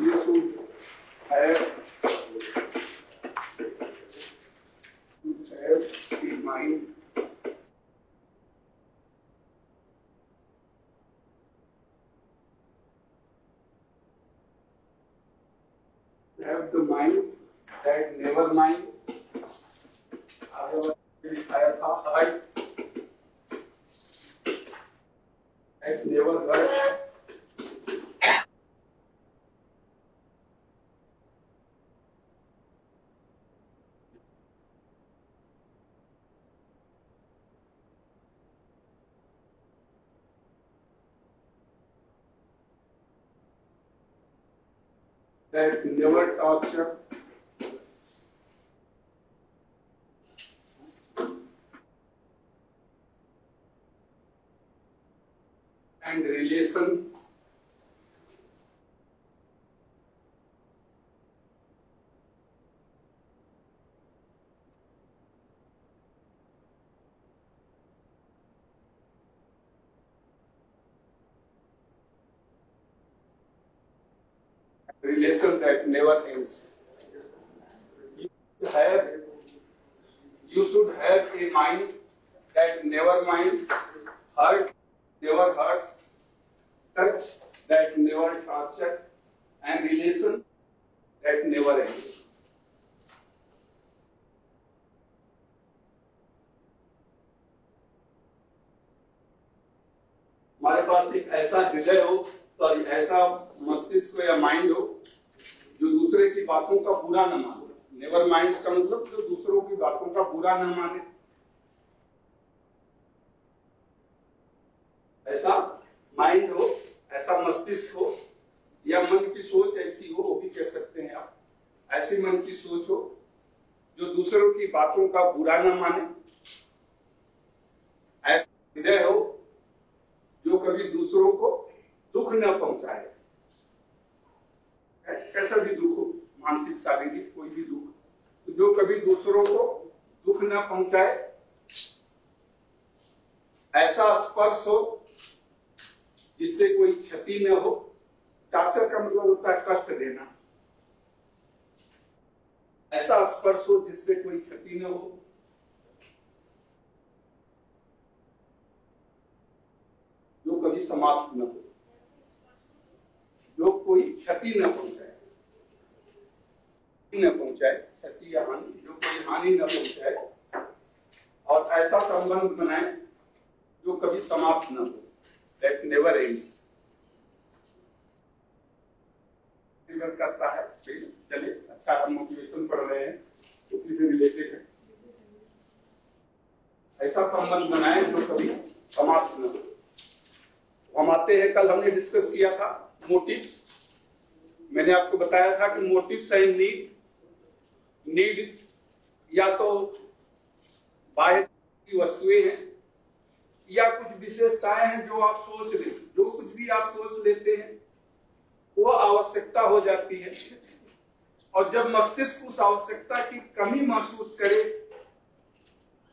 you should have in mind have the mind that never mind. Heart that never hurt. That never torture. And relation that never ends. You should have a mind that never minds, heart never hurts, touch that never tortures, and relation that never ends. हमारे पास एक ऐसा हृदय हो, sorry ऐसा मस्तिष्क या mind हो जो दूसरे की बातों का बुरा न माने। नेवर माइंड्स का मतलब जो दूसरों की बातों का बुरा न माने, ऐसा माइंड हो, ऐसा मस्तिष्क हो, या मन की सोच ऐसी हो, वो भी कह सकते हैं आप। ऐसी मन की सोच हो जो दूसरों की बातों का बुरा न माने, ऐसा हृदय हो जो कभी दूसरों को दुख न पहुंचाए। कैसा भी दुख हो, मानसिक शारीरिक कोई भी दुख, तो जो कभी दूसरों को दुख न पहुंचाए, ऐसा स्पर्श हो जिससे कोई क्षति न हो। टॉर्चर का मतलब होता है कष्ट देना। ऐसा स्पर्श हो जिससे कोई क्षति न हो, जो कभी समाप्त न हो, जो कोई क्षति न पहुंचाए, क्षति या हानि, जो कोई हानि न पहुंचाए, और ऐसा संबंध बनाए जो कभी समाप्त न हो, that never ends। करता है। चलिए, अच्छा हम मोटिवेशन पढ़ रहे हैं, उसी से रिलेटेड है। ऐसा संबंध बनाए जो कभी समाप्त न हो। हम आते हैं, कल हमने डिस्कस किया था मोटिव्स। मैंने आपको बताया था कि मोटिव्स एंड नीड या तो बाह्य की वस्तुएं हैं या कुछ विशेषताएं हैं जो आप सोच लें। जो कुछ भी आप सोच लेते हैं वो आवश्यकता हो जाती है, और जब मस्तिष्क उस आवश्यकता की कमी महसूस करे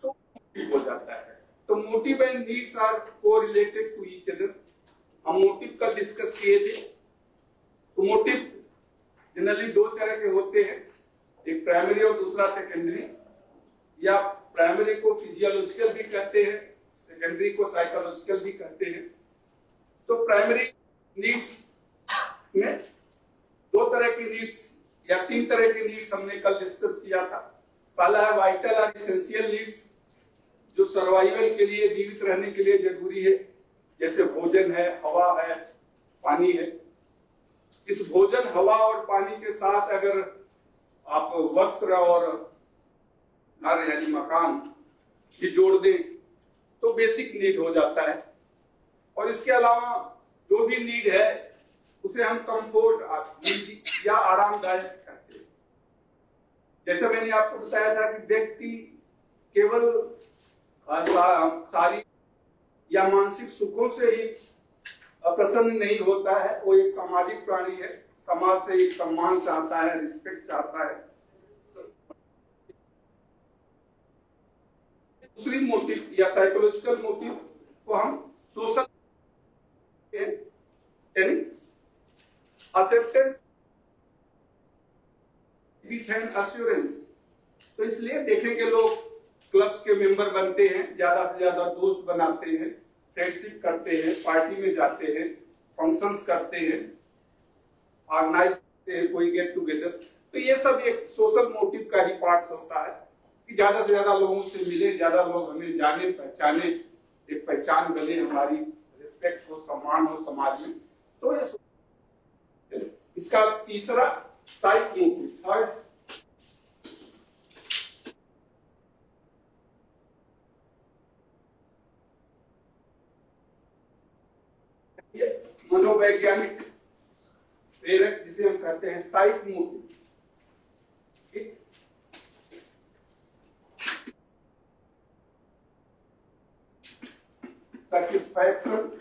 तो मोटिव हो जाता है। तो motive and needs are correlated to each other. हम मोटिव का डिस्कस किए थे। तो मोटिव जनरली दो तरह के होते हैं, एक प्राइमरी और दूसरा सेकेंडरी, या प्राइमरी को फिजियोलॉजिकल भी कहते हैं, सेकेंडरी को साइकोलॉजिकल भी कहते हैं। तो प्राइमरी नीड्स में दो तरह की नीड्स या तीन तरह की नीड्स हमने कल डिस्कस किया था। पहला है वाइटल और एसेंशियल नीड्स, जो सर्वाइवल के लिए, जीवित रहने के लिए जरूरी है, जैसे भोजन है, हवा है, पानी है। इस भोजन, हवा और पानी के साथ अगर आप वस्त्र और घर यानी मकान की जोड़ दें तो बेसिक नीड हो जाता है। और इसके अलावा जो भी नीड है उसे हम कंफर्ट या आरामदायक कहते हैं। जैसे मैंने आपको बताया था कि व्यक्ति केवल शारीरिक या मानसिक सुखों से ही प्रसन्न नहीं होता है, वो एक सामाजिक प्राणी है। समाज से एक सम्मान चाहता है, रिस्पेक्ट चाहता है। दूसरी मोटिव या साइकोलॉजिकल मोटिव को हम social acceptance with an assurance. तो इसलिए देखेंगे लोग क्लब्स के मेंबर बनते हैं, ज्यादा से ज्यादा दोस्त बनाते हैं, फ्रेंडशिप करते हैं, पार्टी में जाते हैं, फंक्शंस करते हैं, ऑर्गेनाइज करते हैं कोई गेट टुगेदर। तो ये सब एक सोशल मोटिव का ही पार्ट होता है कि ज्यादा से ज्यादा लोगों से मिले, ज्यादा लोग हमें जाने पहचाने, एक पहचान बने, हमारी रिस्पेक्ट हो, सम्मान हो समाज में। तो ये इसका तीसरा साइड मोटिव, थर्ड मनोवैज्ञानिक प्रेरक, जिसे हम कहते हैं psych motive. satisfaction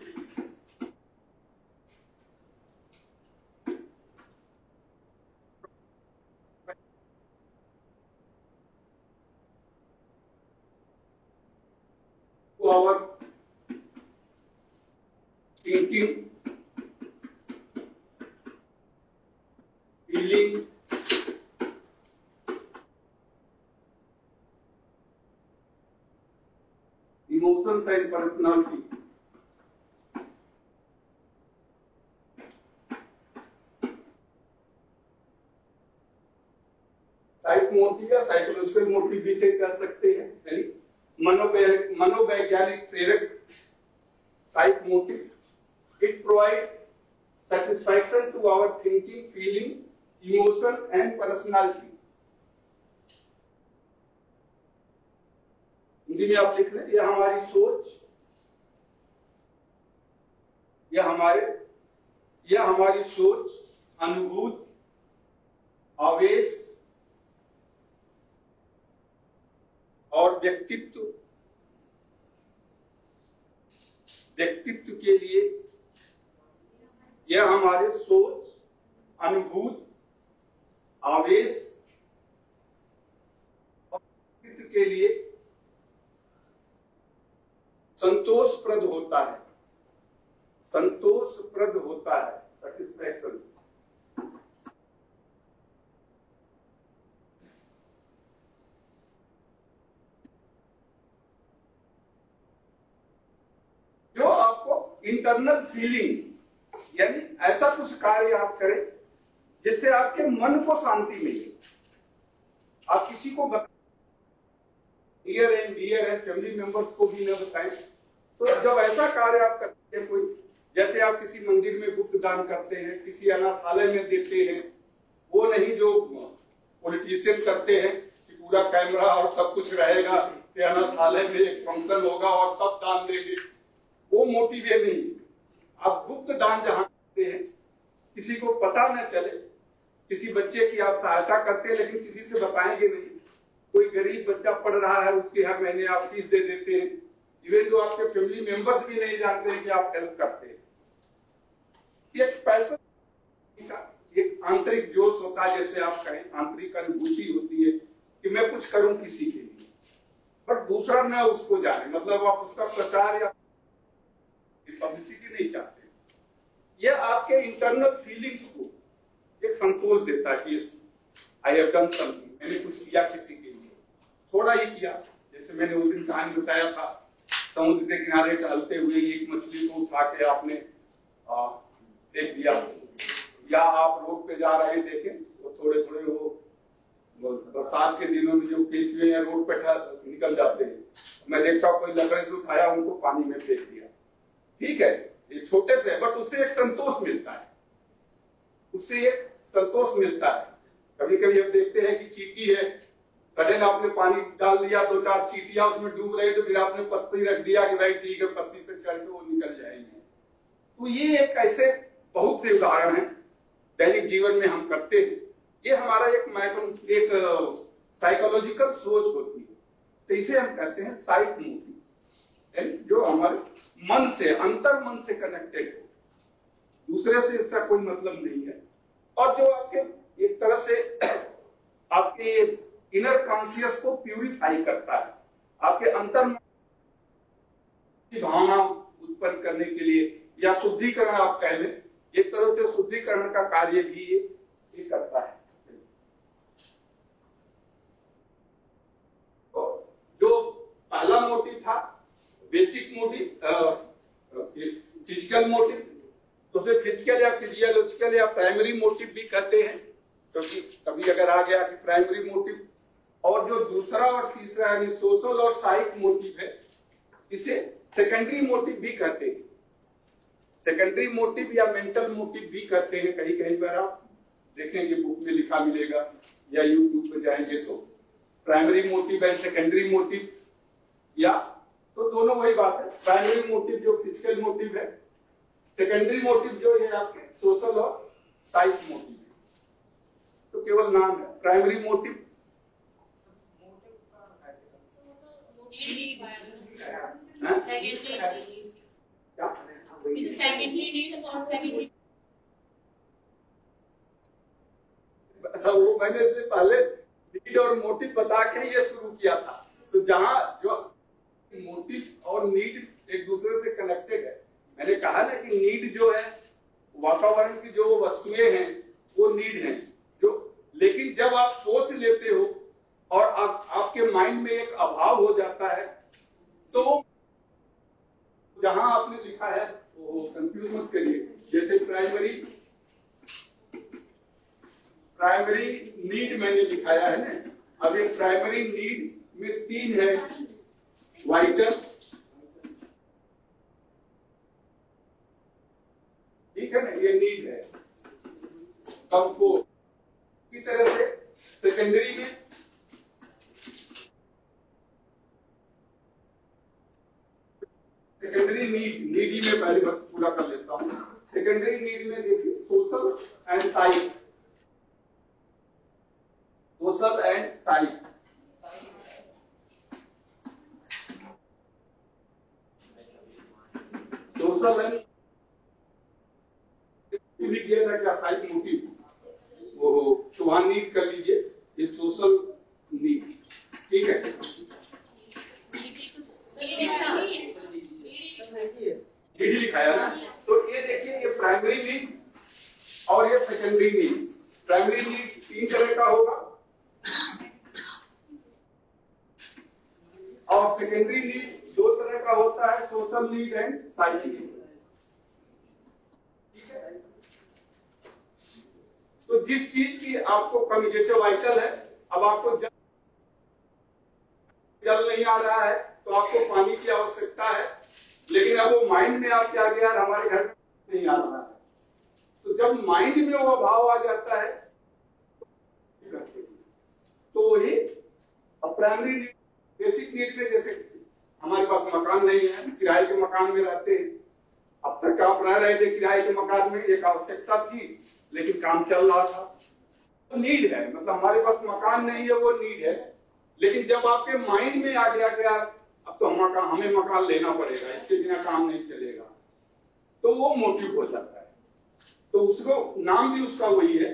to our thinking, feeling, emotions and personality. Psych motive या साइकोलॉजिकल मोटिव भी से कर सकते हैं, यानी मनोवैज्ञानिक प्रेरक psych motive. It provide satisfaction to our thinking, feeling, emotion and personality. Hindi में आप लिख लें, यह हमारी सोच, यह हमारी सोच, अनुभूति, आवेश और व्यक्तित्व के लिए, यह हमारे सोच, अनुभूति, आवेश और व्यक्तित्व के लिए संतोषप्रद होता है, सेटिस्फैक्शन। जो आपको इंटरनल फीलिंग, यानी ऐसा कुछ कार्य आप करें जिससे आपके मन को शांति मिले। आप किसी को नियर एंड डियर है, फैमिली मेंबर्स को भी न बताएं। तो जब ऐसा कार्य आप करते हैं, कोई जैसे आप किसी मंदिर में गुप्त दान करते हैं, किसी अनाथालय में देते हैं, वो नहीं जो पॉलिटिशियन करते हैं कि पूरा कैमरा और सब कुछ रहेगा, अनाथालय में एक फंक्शन होगा और तब दान देंगे, वो मोटिव ये नहीं। आप गुप्त दान जहां करते हैं, किसी को पता न चले, किसी बच्चे की आप सहायता करते हैं लेकिन किसी से बताएंगे नहीं, कोई गरीब बच्चा पढ़ रहा है, उसकी हर महीने आप फीस दे देते हैं, इवन जो आपके फैमिली मेंबर्स भी नहीं जानते हैं कि आप हेल्प करते हैं। एक पैसा का एक आंतरिक जोश होता है, जैसे आप कहें आंतरिक अनुभूति होती है कि मैं कुछ करूं किसी के लिए, बट दूसरा न उसको जाने, मतलब आप उसका प्रचार या पब्लिसिटी नहीं चाहते। यह आपके इंटरनल फीलिंग्स को एक संतोष देता है कि आई हैव डन समथिंग, मैंने कुछ किया किसी के लिए, थोड़ा ही किया। जैसे मैंने उस दिन कहानी बताया था, समुद्र के किनारे टहलते हुए एक मछली को उठा के आपने देख दिया, या आप रोड पे जा रहे देखें वो थोड़े थोड़े वो बरसात के दिनों में जो केंचुए या रोड पे निकल जाते हैं, मैं देखता हूँ कोई लकड़ी से उठाया, उनको पानी में फेंक दिया। ठीक है, ये छोटे से, बट उससे एक संतोष मिलता है, कभी कभी हम देखते हैं कि चींटी है, कड़े आपने पानी डाल दिया, दो चार चींटियां उसमें डूब रही, तो फिर आपने पत्ती रख दिया कि भाई ठीक है, पत्ती पे चढ़ के वो निकल जाएंगे। तो ये एक ऐसे बहुत से उदाहरण हैं दैनिक जीवन में हम करते हैं। ये हमारा एक साइकोलॉजिकल सोच होती है, तो इसे हम कहते हैं साइक मोटिव, जो हमारे मन से, अंतर मन से कनेक्टेड हो, दूसरे से इसका कोई मतलब नहीं है, और जो आपके एक तरह से आपके इनर कॉन्शियस को प्यूरिफाई करता है, आपके अंतर मन की भावना उत्पन्न करने के लिए, या शुद्धिकरण आप कह लें, एक तरह से शुद्धिकरण का कार्य भी ये करता है। पहला मोटिव था बेसिक मोटिव, फिजिकल मोटिव, तो फिर फिजिकल या फिजियोलॉजिकल या प्राइमरी मोटिव भी कहते हैं, क्योंकि कभी अगर आ गया कि प्राइमरी मोटिव। और जो दूसरा और तीसरा यानी सोशल और साइक मोटिव है, इसे सेकेंडरी मोटिव भी कहते हैं। सेकेंडरी मोटिव या मेंटल मोटिव भी कहते हैं, कहीं कहीं पर आप देखेंगे बुक में लिखा मिलेगा या यूट्यूब पे जाएंगे तो primary motive and secondary motive, या तो दोनों वही बात है। प्राइमरी मोटिव जो फिजिकल मोटिव है, सेकेंडरी मोटिव जो है आपके सोशल और साइक मोटिव है। तो केवल नाम है प्राइमरी मोटिव। वो मैंने इससे पहले नीड और मोटिव बता के ये शुरू किया था। तो जहां जो मोटिव और नीड एक दूसरे से कनेक्टेड है, मैंने कहा ना कि नीड जो है वातावरण की जो वस्तुएं हैं वो नीड हैं, जो लेकिन जब आप सोच लेते हो और आपके माइंड में एक अभाव हो जाता है, तो जहां आपने लिखा है वो कंफ्यूज मत करिए। जैसे प्राइमरी नीड मैंने लिखाया है ना, अब एक प्राइमरी नीड में 3 है, वाइटल्स, ठीक है ना, ये नीड है। कंफर्ट इसी तरह से सेकेंडरी में सेकेंडरी नीडी में पहले पूरा कर लेता हूं। सेकेंडरी नीड में देखिए social and psych, social and psych, social and भी किया था क्या, साइक मोटिव वो तो वहां नीड कर लीजिए, ये सोशल नीड, ठीक है। नीड लिखाया ना, तो ये देखिए ये प्राइमरी नीड और ये सेकेंडरी नीड। प्राइमरी नीड 3 तरह का होगा और सेकेंडरी नीड 2 तरह का होता है, social need and psych need, ठीक है। तो जिस चीज की आपको कमी, जैसे वाइटल है, अब आपको जल नहीं आ रहा है तो आपको पानी की आवश्यकता है, लेकिन अब वो माइंड में आपके आ गया, हमारे घर में नहीं आ रहा है, तो जब माइंड में वो अभाव आ जाता है तो वही प्राइमरी नीड। बेसिक नीड में जैसे हमारे पास मकान नहीं है, किराए के मकान में रहते हैं, अब तक आप रह रहे थे किराए के मकान में, एक आवश्यकता थी लेकिन काम चल रहा था, तो नीड है, मतलब हमारे पास मकान नहीं है वो नीड है। लेकिन जब आपके माइंड में आ गया कि अब तो हमें मकान लेना पड़ेगा, इसके बिना काम नहीं चलेगा, तो वो मोटिव हो जाता है। तो उसको नाम भी उसका वही है,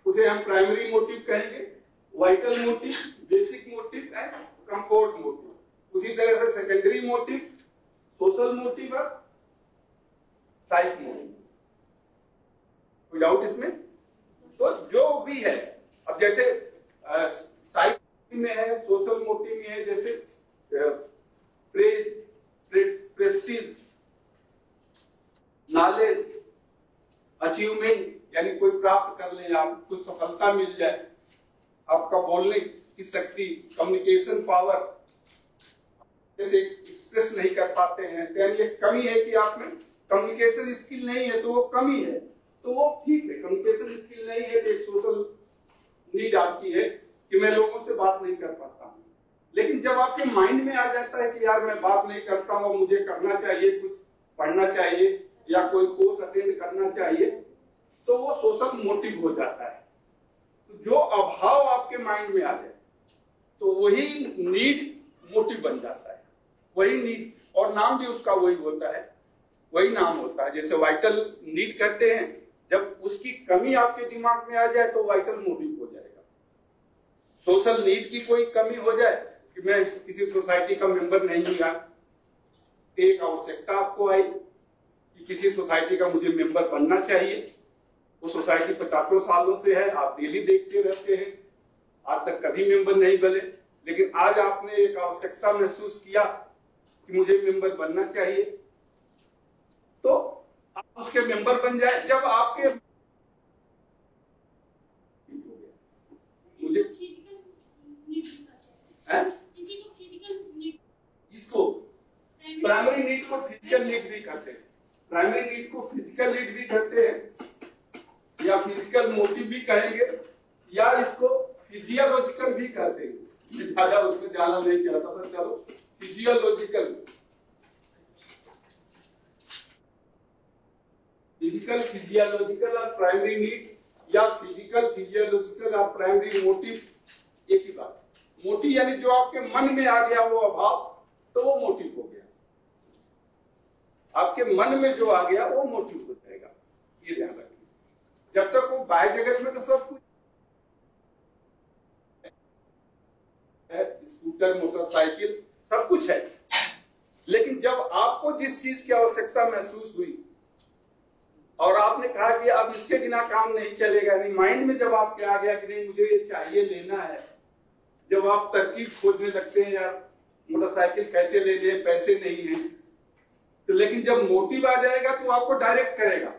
उसे हम प्राइमरी मोटिव कहेंगे, vital motive, basic motive and comfort motive. उसी तरह से सेकेंडरी मोटिव, सोशल मोटिव और साइक मोटिव। कोई डाउट इसमें? तो जो भी है, अब जैसे साइक में है, सोशल मोटिव में है, जैसे प्रेस्टीज, नॉलेज, अचीवमेंट, यानी कोई प्राप्त कर ले आप, कुछ सफलता मिल जाए, आपका बोलने की शक्ति, कम्युनिकेशन पावर, जैसे एक्सप्रेस नहीं कर पाते हैं, तो यानी एक कमी है कि आप में कम्युनिकेशन स्किल नहीं है, तो वो कमी है, तो वो ठीक है। कम्युनिकेशन स्किल नहीं है तो एक सोशल नीड आपकी है कि मैं लोगों से बात नहीं कर पाता हूं। लेकिन जब आपके माइंड में आ जाता है कि यार मैं बात नहीं करता हूं, मुझे करना चाहिए, कुछ पढ़ना चाहिए या कोई कोर्स अटेंड करना चाहिए, तो वो सोशल मोटिव हो जाता है। तो जो अभाव आपके माइंड में आ जाए तो वही नीड मोटिव बन जाता है, वही नीड, और नाम भी उसका वही होता है, वही नाम होता है। जैसे वाइटल नीड कहते हैं, जब उसकी कमी आपके दिमाग में आ जाए तो वाइटल मोटिव हो जाएगा। सोशल नीड की कोई कमी हो जाए कि मैं किसी सोसाइटी का मेंबर नहीं हुआ, एक आवश्यकता आपको आई कि किसी सोसाइटी का मुझे मेंबर बनना चाहिए, वो सोसाइटी 50 सालों से है, आप डेली देखते रहते हैं, आज तक कभी मेंबर नहीं बने, लेकिन आज आपने एक आवश्यकता महसूस किया कि मुझे मेंबर बनना चाहिए, तो आप उसके मेंबर बन जाए। जब आपके मुझे इसको प्राइमरी नीड को फिजिकल नीड भी कहते हैं, प्राइमरी नीड को फिजिकल नीड भी कहते हैं, या फिजिकल मोटिव भी कहेंगे, या इसको फिजियोलॉजिकल भी कहते हैं। ज्यादा उसमें जाना नहीं चाहता था, चलो फिजियोलॉजिकल, फिजिकल फिजियोलॉजिकल और प्राइमरी नीड, या फिजिकल फिजियोलॉजिकल और प्राइमरी मोटिव, एक ही बात। मोटिव यानी जो आपके मन में आ गया वो अभाव, तो वो मोटिव हो गया। आपके मन में जो आ गया वो मोटिव हो जाएगा, ये ध्यान रखिए। जब तक वो बाह्य जगत में तो सब कुछ है, स्कूटर मोटरसाइकिल सब कुछ है, लेकिन जब आपको जिस चीज की आवश्यकता महसूस हुई और आपने कहा कि अब इसके बिना काम नहीं चलेगा, नहीं माइंड में जब आपके आ गया कि नहीं मुझे ये चाहिए, लेना है, जब आप तरकीब खोजने लगते हैं यार मोटरसाइकिल कैसे ले लें, पैसे नहीं है, तो लेकिन जब मोटिव आ जाएगा तो आपको डायरेक्ट करेगा,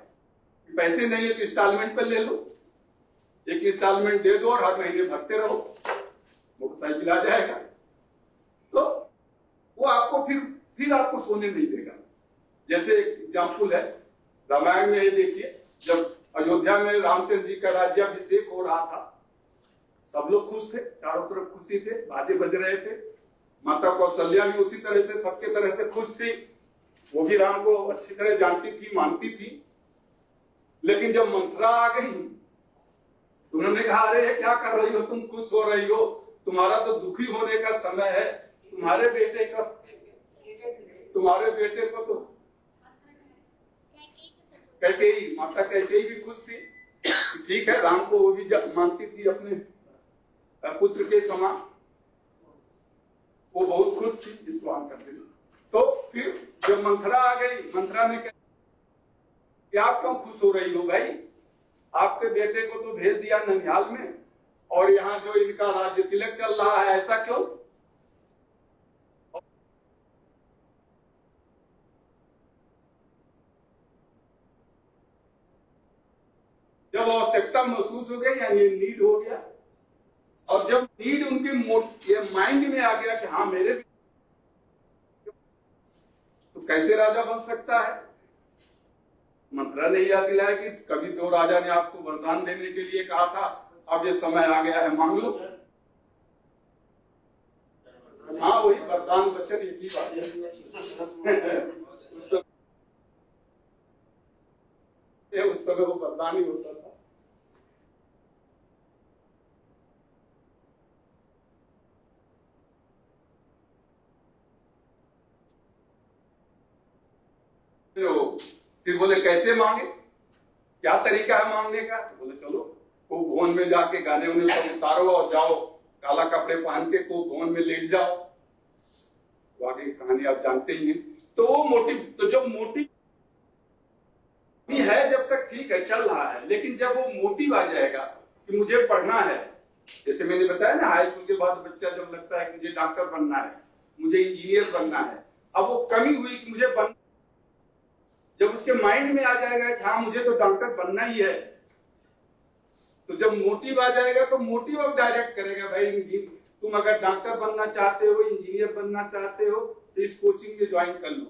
पैसे नहीं है तो इंस्टॉलमेंट पर ले लो, एक इंस्टॉलमेंट दे दो और हर महीने भरते रहो, मोटरसाइकिल आ जाएगा। तो वो आपको फिर आपको सोने नहीं देगा। जैसे एक एग्जाम्पल है रामायण में, ये देखिए जब अयोध्या में रामचंद्र जी का राज्याभिषेक हो रहा था, सब लोग खुश थे, चारों तरफ खुशी थे, बाजे बज रहे थे, माता कौशल्या भी उसी तरह से सबके तरह से खुश थी, वो भी राम को अच्छी तरह जानती थी, मानती थी। लेकिन जब मंथरा आ गई तो उन्होंने कहा अरे क्या कर रही हो तुम, खुश हो रही हो, तुम्हारा तो दुखी होने का समय है, तुम्हारे बेटे को तो कैकेयी, माता कैकेयी भी खुश थी, ठीक है राम को वो भी मानती थी अपने पुत्र के समान, वो बहुत खुश थी, विश्वास करते थे। तो फिर जब मंथरा आ गई, मंथरा ने कहा कि आप क्यों खुश हो रही हो भाई, आपके बेटे को तो भेज दिया ननिहाल में और यहाँ जो इनका राज्य तिलक चल रहा है, ऐसा क्यों? जब आवश्यकता महसूस हो गई यानी नीड हो गया, और जब नीड उनके माइंड में आ गया कि हाँ मेरे, तो कैसे राजा बन सकता है? मंत्रा ने याद दिलाया कि कभी तो राजा ने आपको वरदान देने के लिए कहा था, अब ये समय आ गया है मांग लो। हाँ वही वरदान वचन एक ही बात है। उस समय वो वरदान ही होता था। फिर बोले कैसे मांगे, क्या तरीका है मांगने का? तो बोले चलो खूब भवन में जाके गाने उन्हें सब उतारो और जाओ, काला कपड़े पहन के खूब भवन में लेट जाओ। तो आगे की कहानी आप जानते ही हैं। तो वो मोटिव, तो जब मोटिव भी है जब तक ठीक है चल रहा है, लेकिन जब वो मोटिव आ जाएगा कि मुझे पढ़ना है, जैसे मैंने बताया ना हाई स्कूल के बाद बच्चा जब लगता है कि मुझे डॉक्टर बनना है, मुझे इंजीनियर बनना है, अब वो कमी हुई कि मुझे जब उसके माइंड में आ जाएगा कि हाँ मुझे तो डॉक्टर बनना ही है, तो जब मोटिव आ जाएगा तो मोटिव अब डायरेक्ट करेगा भाई तुम अगर डॉक्टर बनना चाहते हो, इंजीनियर बनना चाहते हो तो इस कोचिंग में ज्वाइन कर लो,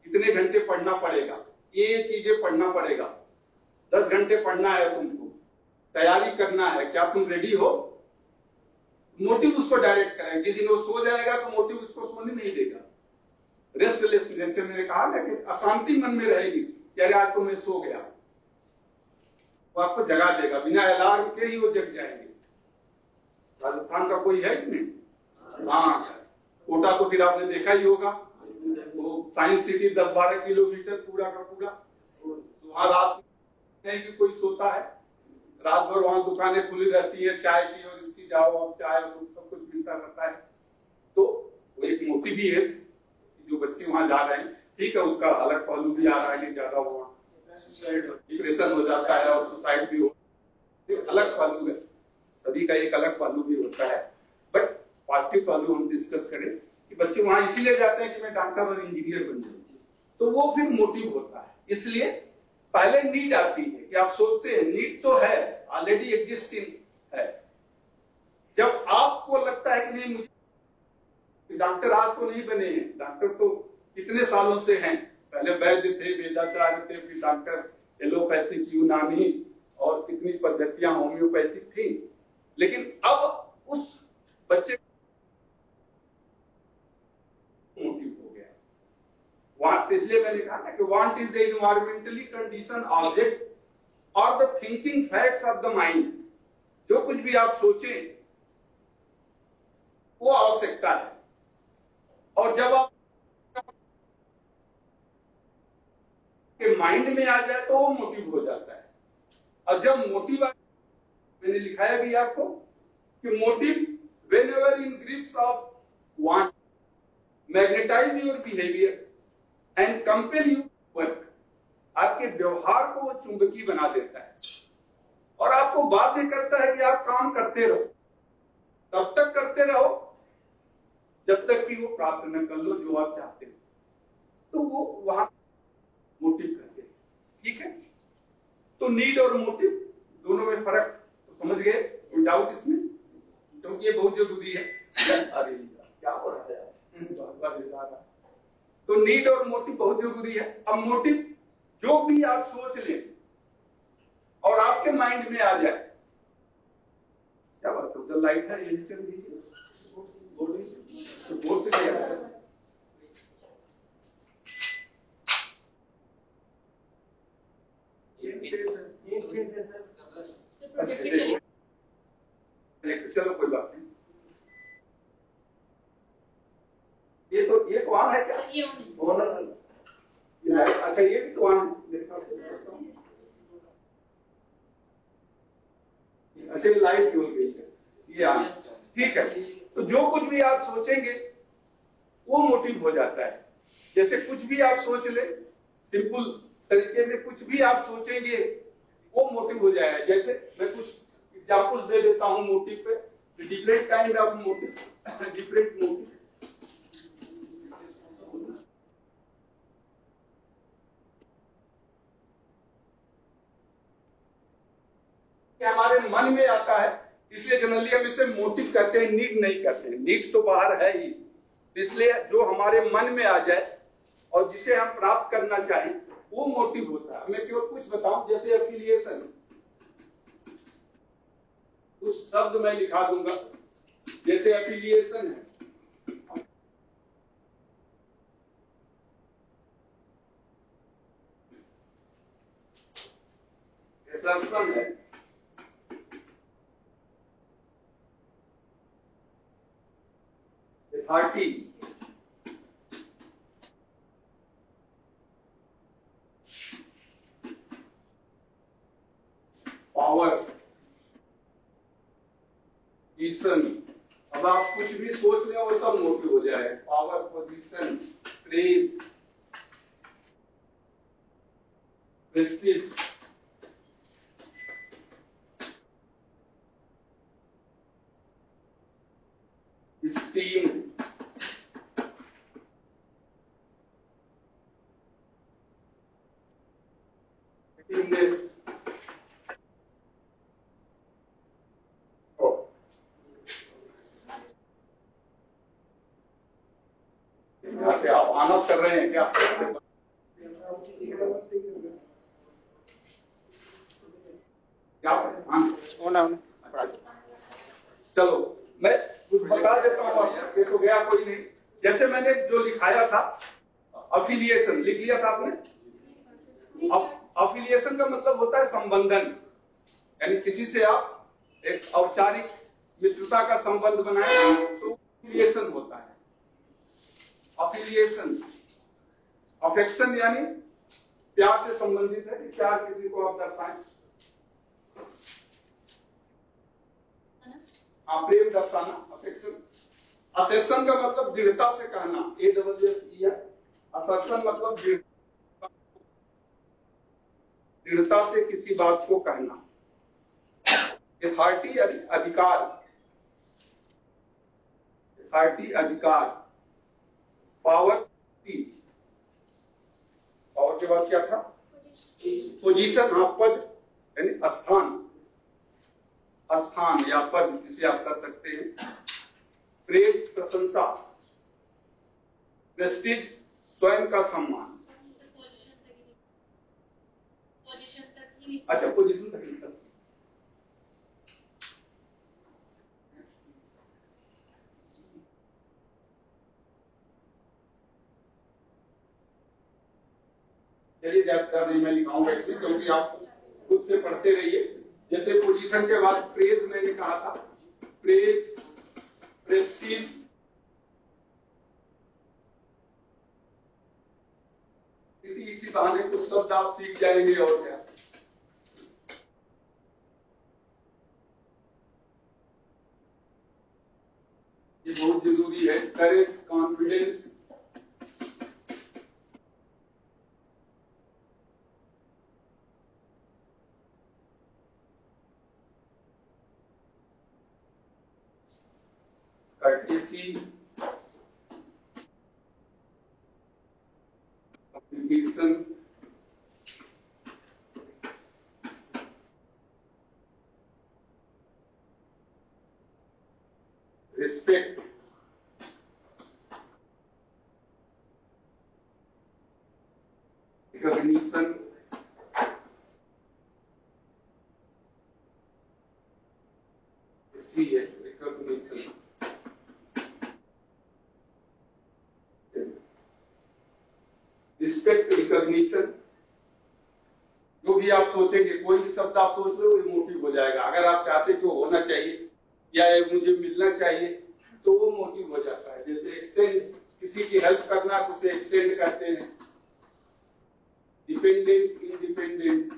इतने घंटे पढ़ना पड़ेगा, ये चीजें पढ़ना पड़ेगा, 10 घंटे पढ़ना है तुमको, तैयारी करना है, क्या तुम रेडी हो? मोटिव उसको डायरेक्ट करेगा। जिस दिन वो सो जाएगा तो मोटिव उसको सोने नहीं देगा। रेस्टलेस, जैसे मैंने कहा ना कि अशांति मन में रहेगी कि अरे आज तो मैं सो गया, वो आपको जगा देगा, बिना अलार्म के ही वो जग जाएंगे। राजस्थान का कोई है इसमें? हाँ, कोटा को फिर आपने देखा ही होगा, वो साइंस सिटी 10-12 किलोमीटर पूरा का पूरा, वहां रात नहीं कि कोई सोता है, रात भर वहां दुकानें खुली रहती है चाय की, और इसकी जाओ और चाय और सब कुछ मिलता रहता है। तो वो एक मोटिव भी है जो बच्चे वहां जा रहे हैं, ठीक है, उसका अलग पहलू भी आ रहा है कि ज्यादा वहां डिप्रेशन हो जाता है और सुसाइड भी हो, अलग पहलू है, सभी का एक अलग पहलू भी होता है। बट पॉजिटिव पहलू हम डिस्कस करें कि बच्चे वहां इसीलिए जाते हैं कि मैं डॉक्टर और इंजीनियर बन जाऊं, तो वो फिर मोटिव होता है। इसलिए पहले नीड आती है कि आप सोचते हैं नीड तो है, ऑलरेडी एग्जिस्टिंग है। जब आपको लगता है कि नहीं मुझे डॉक्टर आज तो नहीं बने हैं, डॉक्टर तो कितने सालों से हैं, पहले वैद्य थे, वेदाचार्य थे, फिर डॉक्टर एलोपैथिक, यूनानी और कितनी पद्धतियां होम्योपैथिक थी, लेकिन अब उस बच्चे मोटिव हो गया। वांट, इसलिए मैंने कहा ना कि want is the environmentally condition object और the thinking facts of the mind. जो कुछ भी आप सोचें वो आवश्यकता है, और जब आप के माइंड में आ जाए तो वो मोटिव हो जाता है। और जब मोटिव, मैंने लिखाया भी आपको कि motive whenever in grips of want magnetise your behaviour and compel you work. आपके व्यवहार को वो चुंबकीय बना देता है और आपको बाध्य करता है कि आप काम करते रहो, तब तक करते रहो जब तक कि वो प्राप्त न कर लो जो आप चाहते हो। तो वो वहां मोटिव करते हैं। ठीक है, तो नीड और मोटिव दोनों में फर्क तो समझ गए, कोई डाउट इसमें? क्योंकि ये बहुत जरूरी है। अरे क्या हो रहा है, तो नीड और मोटिव बहुत जरूरी है। अब मोटिव जो भी आप सोच लें और आपके माइंड में आ जाए, क्या बात है, उधर लाइट है, ये चल रही है, तो बोर्ड से क्या है? चलो कोई बात नहीं, ये तो ऑन है क्या? अच्छा ये भी तो ऑन है, अच्छा ये लाइट क्यों गई है, ये ऑन, ठीक है। तो जो कुछ भी आप सोचेंगे वो मोटिव हो जाता है। जैसे कुछ भी आप सोच ले, सिंपल तरीके में कुछ भी आप सोचेंगे वो मोटिव हो जाएगा। जैसे मैं कुछ एग्जाम्पल्स दे देता हूं मोटिव पे, different kind of motive, different motive. हमारे मन में आता है, इसलिए जनरली हम इसे मोटिव कहते हैं, नीड नहीं कहते हैं। नीड तो बाहर है ही, इसलिए जो हमारे मन में आ जाए और जिसे हम प्राप्त करना चाहें वो मोटिव होता है। मैं केवल कुछ बताऊं, जैसे एफिलिएशन, कुछ शब्द मैं लिखा दूंगा, जैसे एफिलिएशन है, एसर्शन है, अथॉरिटी, पावर, पोजीशन। अब आप कुछ भी सोच लें वो सब मोटिव हो जाए। Power, position, praise, justice, steam, fitness, यहाँ से आप आनंद कर रहे हैं क्या? क्या होना चलो मैं कुछ बता देता हूँ, ये तो गया कोई नहीं। जैसे मैंने जो लिखाया था, अफिलिएशन लिख लिया था आपने। अफिलिएशन का मतलब होता है संबंधन, यानी किसी से आप एक औपचारिक मित्रता का संबंध बनाए तो अफिलिएशन होता है। अफिलिएशन, अफेक्शन यानी प्यार से संबंधित है कि प्यार किसी को आप दर्शाएं, प्रेम दर्शाना, अफेक्शन। असेशन का मतलब दृढ़ता से कहना, AWS, असर्शन मतलब दृढ़ता से किसी बात को कहना। अथॉरिटी यानी अधिकार, अथॉरिटी अधिकार, पावर टी, पावर के बाद क्या था? पोजीशन, हाँ पद यानी स्थान, स्थान या पद जिसे आप कर सकते हैं। प्रेज प्रशंसा, प्रेस्टीज स्वयं का सम्मान। अच्छा पोजीशन तक लिखा। चलिए ज्यादा नहीं मैं लिखाऊंगा इसमें, क्योंकि आप खुद से पढ़ते रहिए। जैसे पोजीशन के बाद प्रेज मैंने कहा था, प्रेज, प्रेस्टीज, इसी बहाने कुछ शब्द आप सीख जाएंगे और क्या। ये बहुत जरूरी है। Courage, confidence, courtesy, communication, respect, recognition, सी है रिकॉग्निशन, रिस्पेक्ट, रिकॉग्निशन। जो भी आप सोचेंगे, कोई भी शब्द आप सोच रहे हो मोटिव हो जाएगा। अगर आप चाहते कि होना चाहिए या मुझे मिलना चाहिए तो वो मोटिव हो जाता है। जैसे एक्सटेंड, किसी की हेल्प करना तो उसे एक्सटेंड करते हैं। Dependent, independent,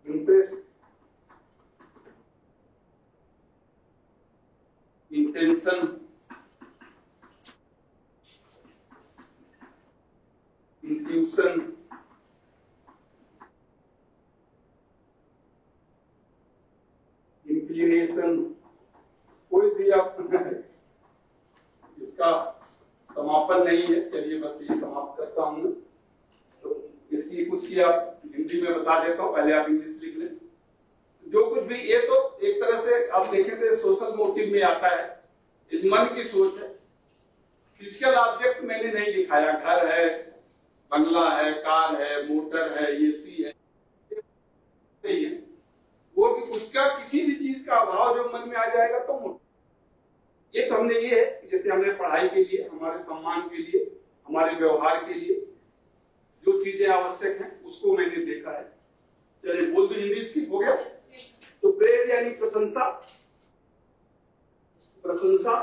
interest, intention, intuition, inclination. कोई भी आप इसका समापन नहीं है। चलिए बस ये समाप्त करता हूं। तो इसकी कुछ ही आप हिंदी में बता देता हूं, पहले आप इंग्लिश लिख लें। जो कुछ भी, ये तो एक तरह से आप देखें तो सोशल मोटिव में आता है, मन की सोच है। फिजिकल ऑब्जेक्ट मैंने नहीं दिखाया, घर है, बंगला है, कार है, मोटर है, एसी है, नहीं है। वो भी उसका किसी भी चीज का अभाव जो मन में आ जाएगा तो मोटिव। ये तो हमने ये है, जैसे हमने पढ़ाई के लिए, हमारे सम्मान के लिए, हमारे व्यवहार के लिए जो चीजें आवश्यक हैं उसको मैंने देखा है। चलिए बोल दो हिंदी इसकी, हो गया। तो प्रेज यानी प्रशंसा, प्रशंसा,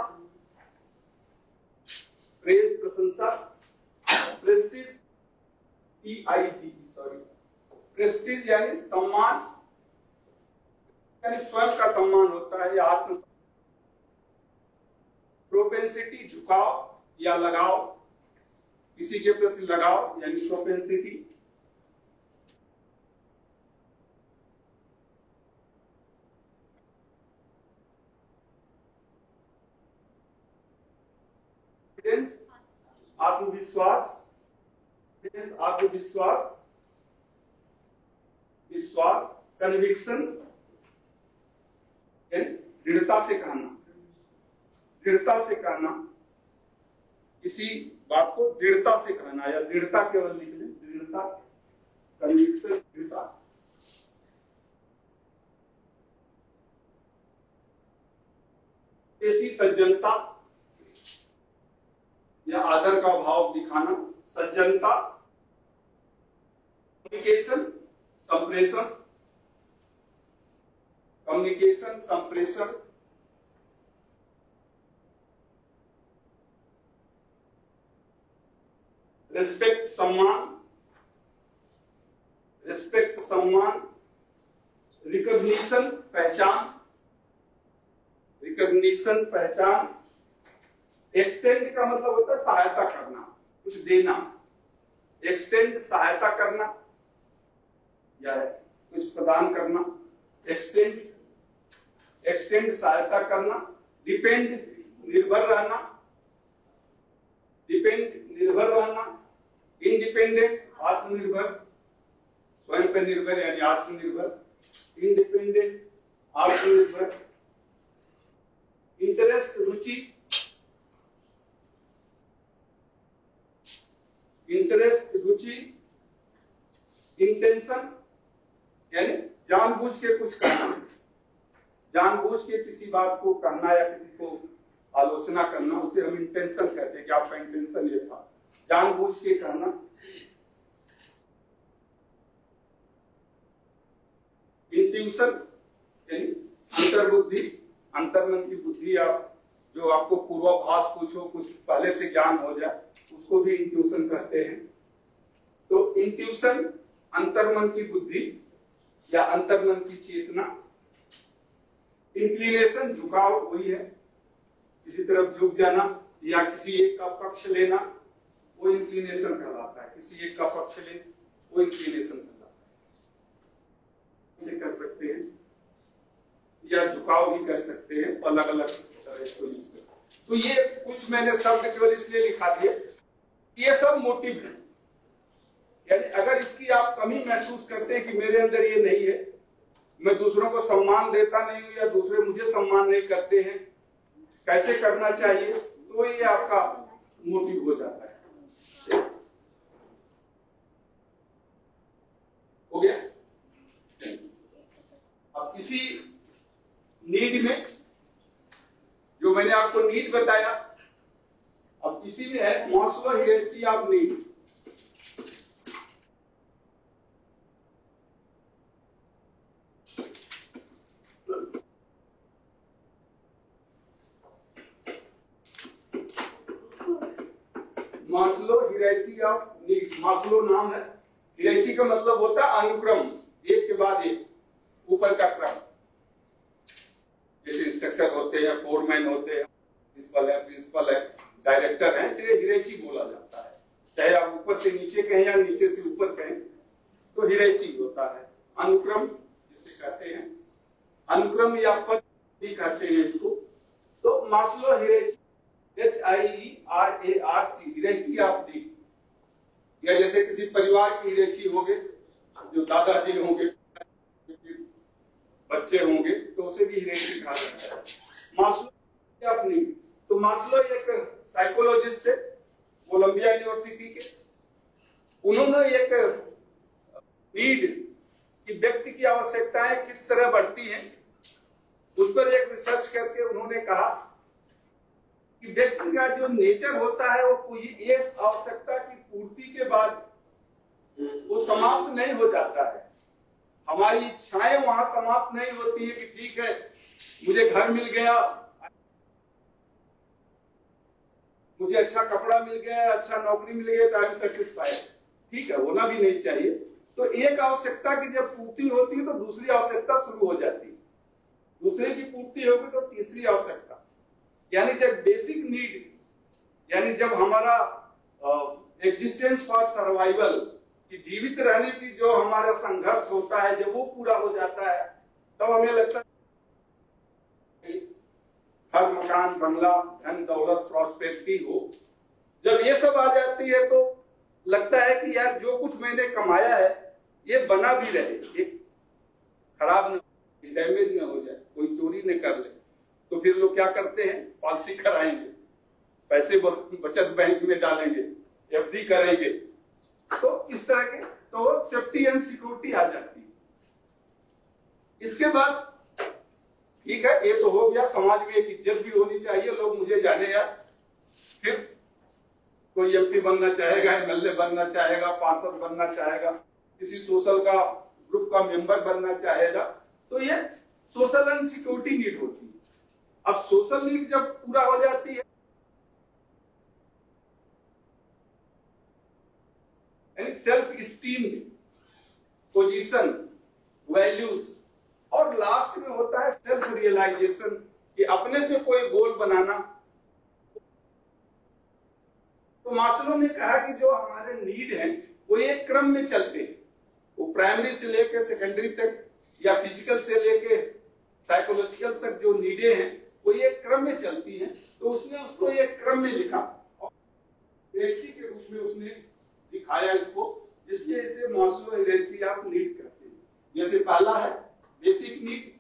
प्रेज प्रशंसा। प्रेस्टीज, PIG, सॉरी, प्रेस्टीज यानी सम्मान, यानी स्वयं का सम्मान होता है या आत्म। प्रोपेंसिटी, झुकाव या लगाव, किसी के प्रति लगाव यानी प्रोपेंसिटी। आत्मविश्वास, आत्मविश्वास, विश्वास। कन्विक्शन, दृढ़ता से कहना, दृढ़ता से कहना, किसी बात को दृढ़ता से कहना या दृढ़ता केवल लिख लें, दृढ़ता, कन्विक्शन, दृढ़ता। ऐसी सज्जनता या आदर का भाव दिखाना, सज्जनता। कम्युनिकेशन, संप्रेषण, कम्युनिकेशन, संप्रेषण। रिस्पेक्ट, सम्मान, रिस्पेक्ट, सम्मान। रिकॉग्निशन, पहचान, रिकॉग्निशन, पहचान। एक्सटेंड का मतलब होता है सहायता करना, कुछ देना। एक्सटेंड सहायता करना या कुछ प्रदान करना। एक्सटेंड सहायता करना। डिपेंड निर्भर रहना। इंडिपेंडेंट आत्मनिर्भर, स्वयं पर निर्भर यानी आत्मनिर्भर। इंडिपेंडेंट आत्मनिर्भर। इंटरेस्ट रुचि। इंटेंशन यानी जानबूझ के कुछ करना, जानबूझ के किसी बात को करना या किसी को आलोचना करना, उसे हम इंटेंशन कहते हैं कि आपका इंटेंशन ये था, जानबूझ के करना। इंट्यूशन यानी अंतर्बुद्धि, अंतर्मन की बुद्धि, आप जो आपको पूर्वाभास कुछ हो, कुछ पहले से ज्ञान हो जाए, उसको भी इंट्यूशन कहते हैं। तो इंट्यूशन अंतर्मन की बुद्धि या अंतर्मन की चेतना। इंक्लिनेशन झुकाव वही है, किसी तरफ झुक जाना या किसी एक का पक्ष लेना, वो इंक्लिनेशन कहलाता है। किसी एक का पक्ष ले, वो इंक्लिनेशन कहलाता है। इसे कह सकते हैं या झुकाव भी कह सकते हैं, अलग अलग तरह इसको यूज करते हैं। तो ये कुछ मैंने शब्द केवल इसलिए लिखा दिए, ये सब मोटिव है। यानी अगर इसकी आप कमी महसूस करते हैं कि मेरे अंदर ये नहीं है, मैं दूसरों को सम्मान देता नहीं हूं या दूसरे मुझे सम्मान नहीं करते हैं, कैसे करना चाहिए, तो ये आपका मोटिव हो जाता है। हो गया। अब किसी नीड में, जो मैंने आपको नीड बताया, अब इसी में है Maslow hierarchy of need. Maslow hierarchy of need, Maslow नाम है, हियरार्की का मतलब होता है अनुक्रम, एक के बाद एक, ऊपर का क्रम। जैसे इंस्ट्रक्टर होते हैं, फोरमैन होते हैं, प्रिंसिपल है, डायरेक्टर है, तो हियरार्की बोला जाता है। चाहे आप ऊपर से नीचे कहें या नीचे से ऊपर कहें, तो हियरार्की होता है। अनुक्रम जिसे कहते हैं, अनुक्रम या पद भी कहते हैं इसको। तो Maslow hierarchy, HIERARChy, hierarchy of need. या जैसे किसी परिवार की हियरार्की होगे, जो दादाजी होंगे, बच्चे होंगे, तो उसे भी हियरार्की कहा जाता है। Maslow of need. तो मास्लो एक साइकोलॉजिस्ट थे, कोलंबिया यूनिवर्सिटी के। उन्होंने एक नीड कि व्यक्ति की आवश्यकताएं किस तरह बढ़ती हैं, उस पर एक रिसर्च करके उन्होंने कहा कि व्यक्ति का जो नेचर होता है, वो कोई एक आवश्यकता की पूर्ति के बाद वो समाप्त नहीं हो जाता है। हमारी इच्छाएं वहां समाप्त नहीं होती है कि ठीक है, मुझे घर मिल गया, मुझे अच्छा कपड़ा मिल गया, अच्छा नौकरी मिल गई, तो आई एम सेटिस्फाइड। ठीक है, होना भी नहीं चाहिए। तो एक आवश्यकता की जब पूर्ति होती है तो दूसरी आवश्यकता शुरू हो जाती है, दूसरे की पूर्ति होगी तो तीसरी आवश्यकता। यानी जब बेसिक नीड, यानी जब हमारा एग्जिस्टेंस फॉर सर्वाइवल, कि जीवित रहने की जो हमारा संघर्ष होता है, जब वो पूरा हो जाता है, तब हमें लगता है हर मकान, बंगला, धन दौलत, प्रॉस्पेरिटी हो। जब ये सब आ जाती है तो लगता है कि यार जो कुछ मैंने कमाया है ये बना भी रहे, ये खराब न, डैमेज न हो जाए, कोई चोरी न कर ले। तो फिर लोग क्या करते हैं, पॉलिसी कराएंगे, पैसे बचत बैंक में डालेंगे, FD करेंगे। तो इस तरह के तो सेफ्टी एंड सिक्योरिटी आ जाती है। इसके बाद ठीक है, ये तो हो गया, समाज में एक इज्जत भी होनी चाहिए, लोग मुझे जाने यार। फिर कोई MP बनना चाहेगा, MLA बनना चाहेगा, पार्षद बनना चाहेगा, किसी सोशल का ग्रुप का मेंबर बनना चाहेगा, तो ये सोशल एंड सिक्योरिटी नीड होती है। अब सोशल नीड जब पूरा हो जाती है, यानी सेल्फ स्टीम, पोजीशन, वैल्यूज, और लास्ट में होता है सेल्फ रियलाइजेशन, कि अपने से कोई गोल बनाना, तो मास्लो ने कहा कि जो हमारे नीड हैं वो एक क्रम में चलते हैं, वो प्राइमरी से लेकर सेकेंडरी तक या फिजिकल से लेके साइकोलॉजिकल तक जो नीडें हैं वो एक क्रम में चलती हैं। तो उसने उसको एक क्रम में लिखा और बेसिक के रूप में उसने दिखाया इसको, जिसके इसे मास्लो हायरार्की ऑफ नीड कहते हैं। जैसे पहला है बेसिक नीड,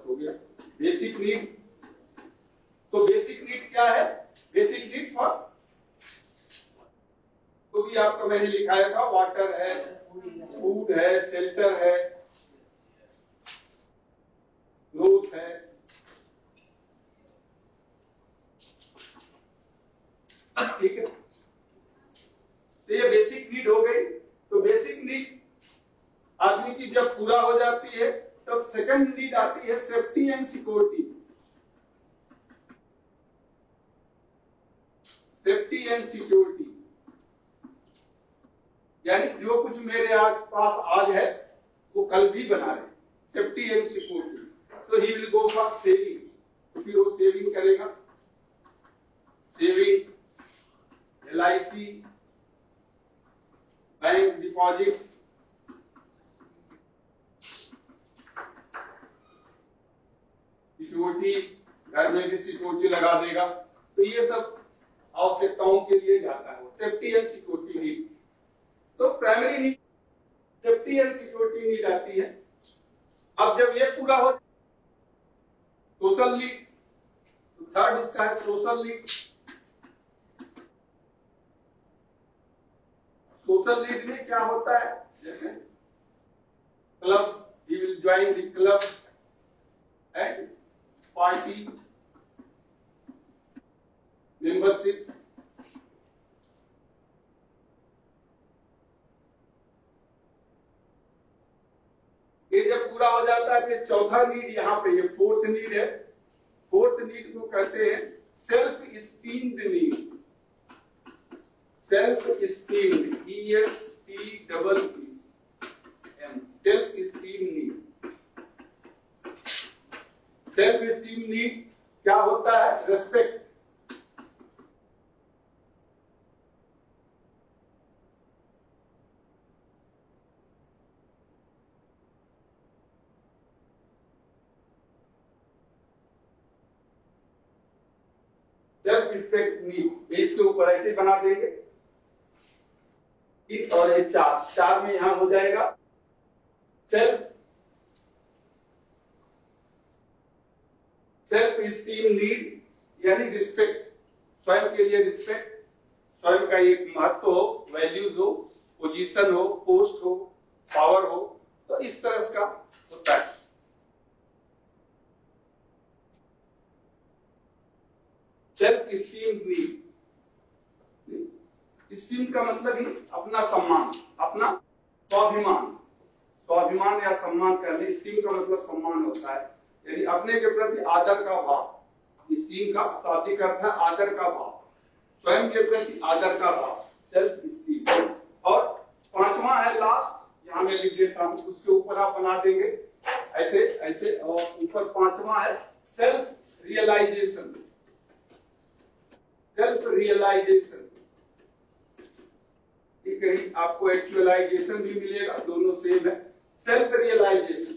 हो गया बेसिक नीड। तो बेसिक नीड क्या है? बेसिक नीड फॉर, तो भी आपका मैंने लिखाया था, वाटर है, फूड है, शेल्टर है, ग्रोथ है, ठीक है। तो ये बेसिक नीड हो गई। तो बेसिक नीड आदमी की जब पूरा हो जाती है तब सेकंड नीड आती है safety and security. Safety and security यानी जो कुछ मेरे पास आज है वो कल भी बना रहे। Safety and security. So he will go for saving, फिर वो सेविंग करेगा, saving, LIC, bank deposit, security, घर में भी सिक्योरिटी लगा देगा। तो ये सब आवश्यकताओं के लिए जाता है, सेफ्टी एंड सिक्योरिटी नीड। तो primary need safety and security need आती है। अब जब ये पूरा हो, सोशल नीड, तो थर्ड उसका है सोशल नीड। सोशल नीड में क्या होता है? जैसे club, he will join the club and party, membership. ये जब पूरा हो जाता है फिर चौथा नीड यहाँ पे, ये फोर्थ नीड है। फोर्थ नीड को कहते हैं self steamed need. Self steamed, ESTEEM, self esteem need. Self esteem need क्या होता है? रेस्पेक्ट। सेल्फ रिस्पेक्ट नीड, इसके ऊपर ऐसे बना देंगे। और ये चार में यहां हो जाएगा सेल्फ स्टीम नीड यानी रिस्पेक्ट, स्वयं के लिए रिस्पेक्ट, स्वयं का एक महत्व हो, वैल्यूज हो, पोजीशन हो, पोस्ट हो, पावर हो, तो इस तरह का होता है। सेल्फ स्टीम नीड, स्टीम का मतलब ही अपना सम्मान, अपना स्वाभिमान, स्वाभिमान या सम्मान करने। स्टीम का मतलब सम्मान होता है, यानी अपने के प्रति आदर का भाव। स्टीम का शाब्दिक अर्थ है आदर का भाव, स्वयं के प्रति आदर का भाव, सेल्फ स्टीम। और पांचवा है लास्ट, यहां मैं लिख देता हूं, उसके ऊपर आप बना देंगे ऐसे ऐसे, और ऊपर पांचवा है सेल्फ रियलाइजेशन। सेल्फ रियलाइजेशन, कहीं आपको एक्चुअलाइजेशन भी मिलेगा, दोनों सेम है। सेल्फ रियलाइजेशन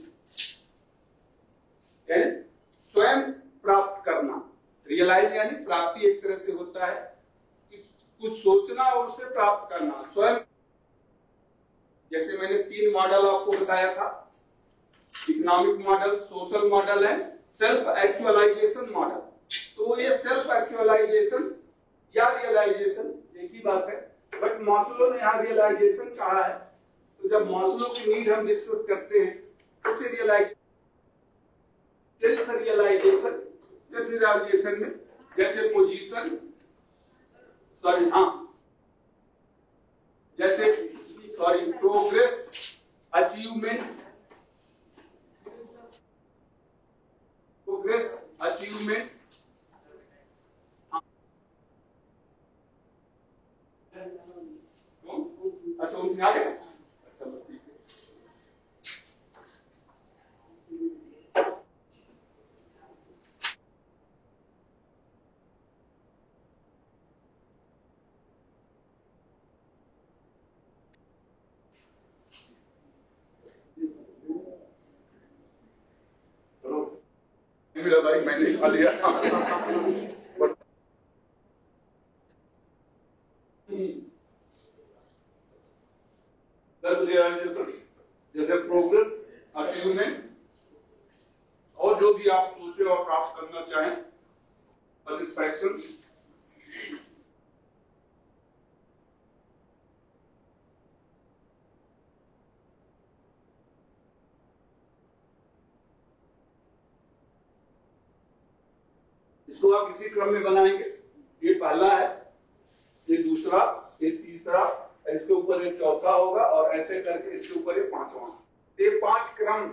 यानी स्वयं प्राप्त करना। रियलाइज यानी प्राप्ति एक तरह से होता है कि कुछ सोचना और उसे प्राप्त करना। स्वयं, जैसे मैंने 3 मॉडल आपको बताया था, इकोनॉमिक मॉडल, सोशल मॉडल है, सेल्फ एक्चुअलाइजेशन मॉडल। तो ये सेल्फ एक्चुअलाइजेशन या रियलाइजेशन एक ही बात है, बट मास्लो ने यहां रियलाइजेशन कहा है। तो जब मास्लो की नीड हम डिस्कस करते हैं उसे सेल्फ रियलाइजेशन में जैसे पोजीशन, प्रोग्रेस, अचीवमेंट, अच्छा उनसे आ गया। चलो ठीक है। बोलेगा भाई मैंने खा लिया। रियलाइजेशन जैसे प्रोग्रेस, अचीवमेंट और जो भी आप सोचे और प्राप्त करना चाहें, सेटिस्फैक्शन, इसको आप इसी क्रम में बनाएंगे। ये पहला है, ये दूसरा, ये तीसरा, इसके ऊपर ये चौथा होगा और ऐसे करके इसके ऊपर ये पांचवा। ये 5 क्रम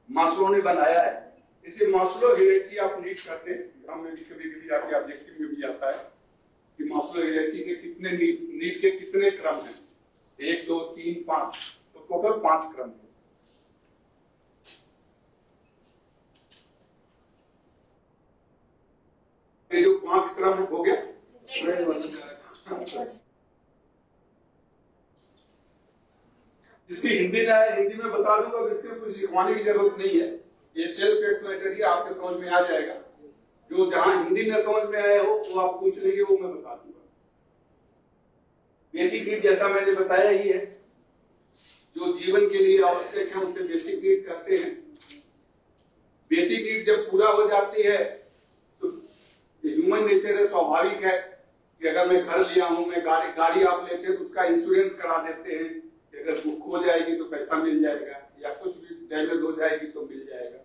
मास्लो ने बनाया है। इसे मास्लो हियरार्ची आप रीड करते हैं, एग्जाम में भी कभी-कभी आपके ऑब्जेक्टिव में भी आता है कि मास्लो हियरार्ची के कितने नीड के कितने क्रम हैं, 1 2 3 5, तो टोटल 5 क्रम है। ये जो 5 क्रम हो गया, जिसकी हिंदी ना है हिंदी में बता दूंगा, इसमें कुछ लिखवाने की जरूरत नहीं है, ये सेल्फ एक्सप्लेनेटरी आपके समझ में आ जाएगा। जो जहां हिंदी में समझ में आया हो वो आप पूछ लेंगे, वो मैं बता दूंगा। बेसिक नीड जैसा मैंने बताया ही है, जो जीवन के लिए आवश्यक है उसे बेसिक नीड कहते हैं। बेसिक नीड जब पूरा हो जाती है तो ह्यूमन नेचर है, स्वाभाविक है कि अगर मैं घर लिया हूं, मैं गाड़ी आप लेते हैं तो उसका इंश्योरेंस करा देते हैं कि अगर बुक खो जाएगी तो पैसा मिल जाएगा, या कुछ भी डैमेज हो जाएगी तो मिल जाएगा।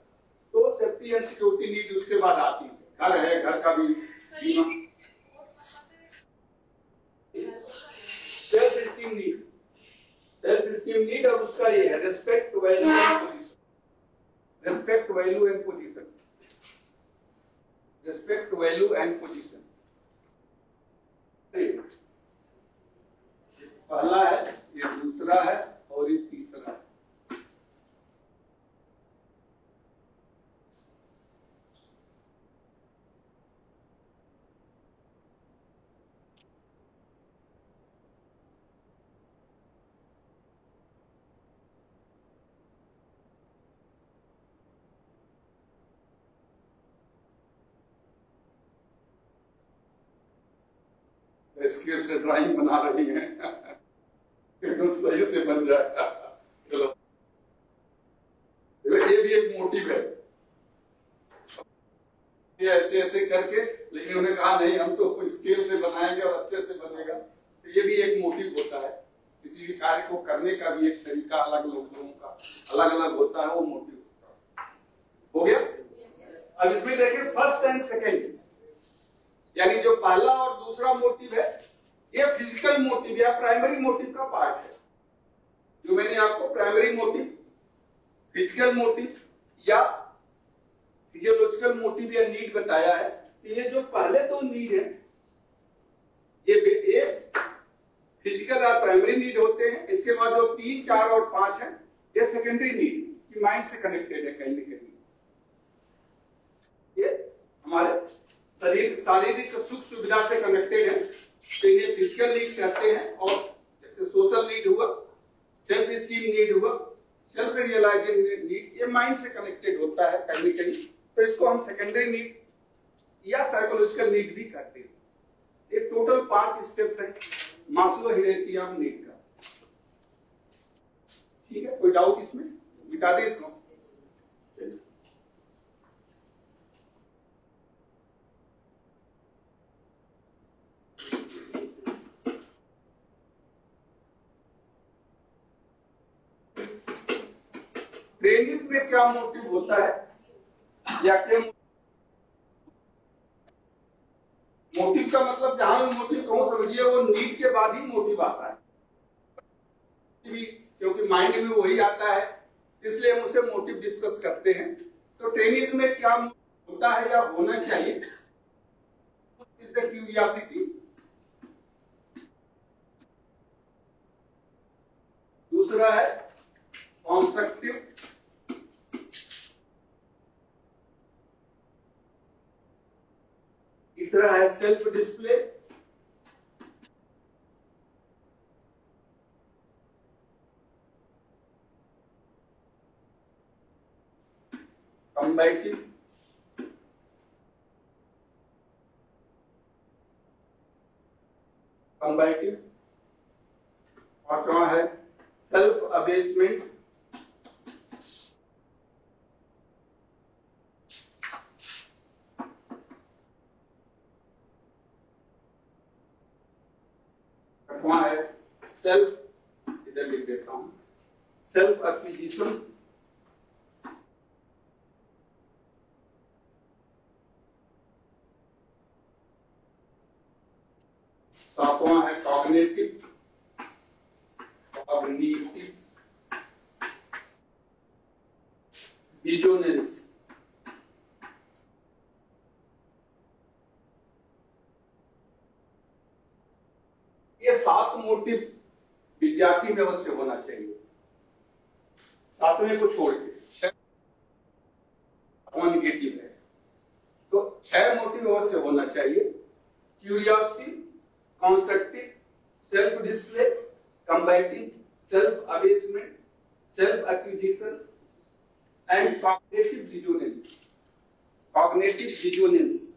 तो सेफ्टी एंड सिक्योरिटी नीड उसके बाद आती है। घर है, घर का भी self esteem need, self esteem need, और उसका ये है respect, value and position. Respect, value and position, respect, value and position. पहला है, ये दूसरा है और ये तीसरा है। इसके से ड्राइंग बना रही हैं, एकदम सही से बन जाएगा। चलो, ये भी एक मोटिव है, ये ऐसे ऐसे करके, लेकिन उन्होंने कहा नहीं हम तो स्केल से बनाएंगे और अच्छे से बनेगा। तो ये भी एक मोटिव होता है, किसी भी कार्य को करने का भी एक तरीका अलग अलग लोगों का अलग अलग होता है, वो मोटिव होता है। हो गया? अब इसमें देखिए फर्स्ट एंड सेकेंड, यानी जो पहला और दूसरा मोटिव है ये फिजिकल मोटिव या प्राइमरी मोटिव का पार्ट है। जो मैंने आपको प्राइमरी मोटिव, फिजिकल मोटिव या फिजियोलॉजिकल मोटिव या नीड बताया है, ये जो पहले 2 नीड है ये फिजिकल और प्राइमरी नीड होते हैं। इसके बाद जो 3 4 और 5 है ये सेकेंडरी नीड, ये माइंड से कनेक्टेड है कहीं ना कहीं। ये हमारे शारीरिक सुख सुविधा से कनेक्टेड है, तो ये फिजिकल नीड कहते हैं। और जैसे सोशल नीड हुआ, सेल्फ स्टीम नीड हुआ, सेल्फ रियलाइजिंग नीड, ये माइंड से कनेक्टेड होता है कहीं ना कहीं, तो इसको हम सेकेंडरी नीड या साइकोलॉजिकल नीड भी कहते हैं। ये टोटल 5 स्टेप्स है मास्लो हियरार्ची ऑफ नीड का। ठीक है, कोई डाउट इसमें? मिटा दे इसको। ट्रेनिंग में क्या मोटिव होता है या क्या मोटिव का मतलब, जहां भी मोटिव कहो समझिए वो नीड के बाद ही मोटिव आता है, क्योंकि माइंड में वही आता है, इसलिए हम उसे मोटिव डिस्कस करते हैं। तो ट्रेनिंग में क्या होता है या होना चाहिए, इज द क्यूरियोसिटी। दूसरा है कॉन्स्ट्रक्टिव, तीसरा है सेल्फ डिस्प्ले, कम्बैटिव, कंबैटिव, पांचवा है सेल्फ अबेसमेंट, छठवां है सेल्फ, इधर लिख देता हूं, सेल्फ एक्विजिशन, सातवां है कॉग्निटिव, डिजोनेंस, ये 7 मोटिव विद्यार्थी में अवश्य होना चाहिए, 7वें को छोड़ के 6 निगेटिव है, तो 6 मोटिव अवश्य होना चाहिए। Curiosity, constructive, self display, combative, self abasement, self acquisition and cognitive dissonance. Cognitive dissonance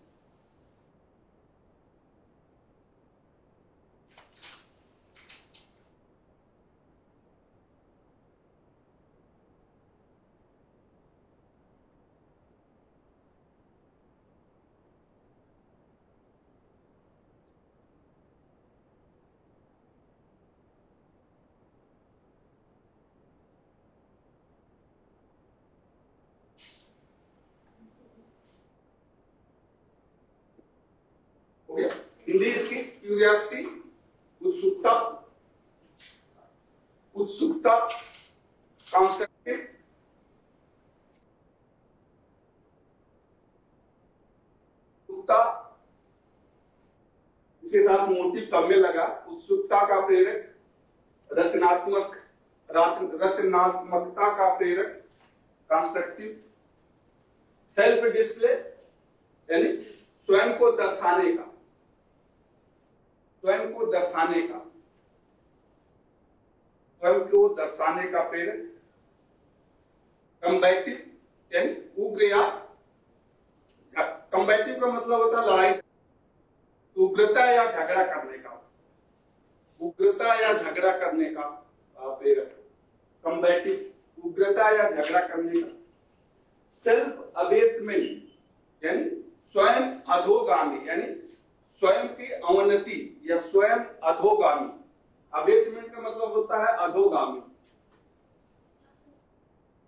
हो गया। हिंदी इसकी क्यूरियोसिटी, उत्सुकता, उत्सुकता, कंस्ट्रक्टिव, उत्सुकता, इसके साथ मोटिव सब में लगा, उत्सुकता का प्रेरक, रचनात्मकता का प्रेरक, कंस्ट्रक्टिव, सेल्फ डिस्प्ले यानी स्वयं को दर्शाने का, स्वयं को दर्शाने का, स्वयं को दर्शाने का प्रेरक, कंबैटिव यानी उग्र या, कंबैटिव का मतलब होता है लड़ाई, उग्रता या झगड़ा करने का, उग्रता या झगड़ा करने का प्रेरक, कंबैटिव उग्रता या झगड़ा करने का, सेल्फ अबेसमेंट यानी स्वयं अधोगामी यानी स्वयं की अवनति या स्वयं अधोगामी, अबेसमेंट का मतलब होता है अधोगामी,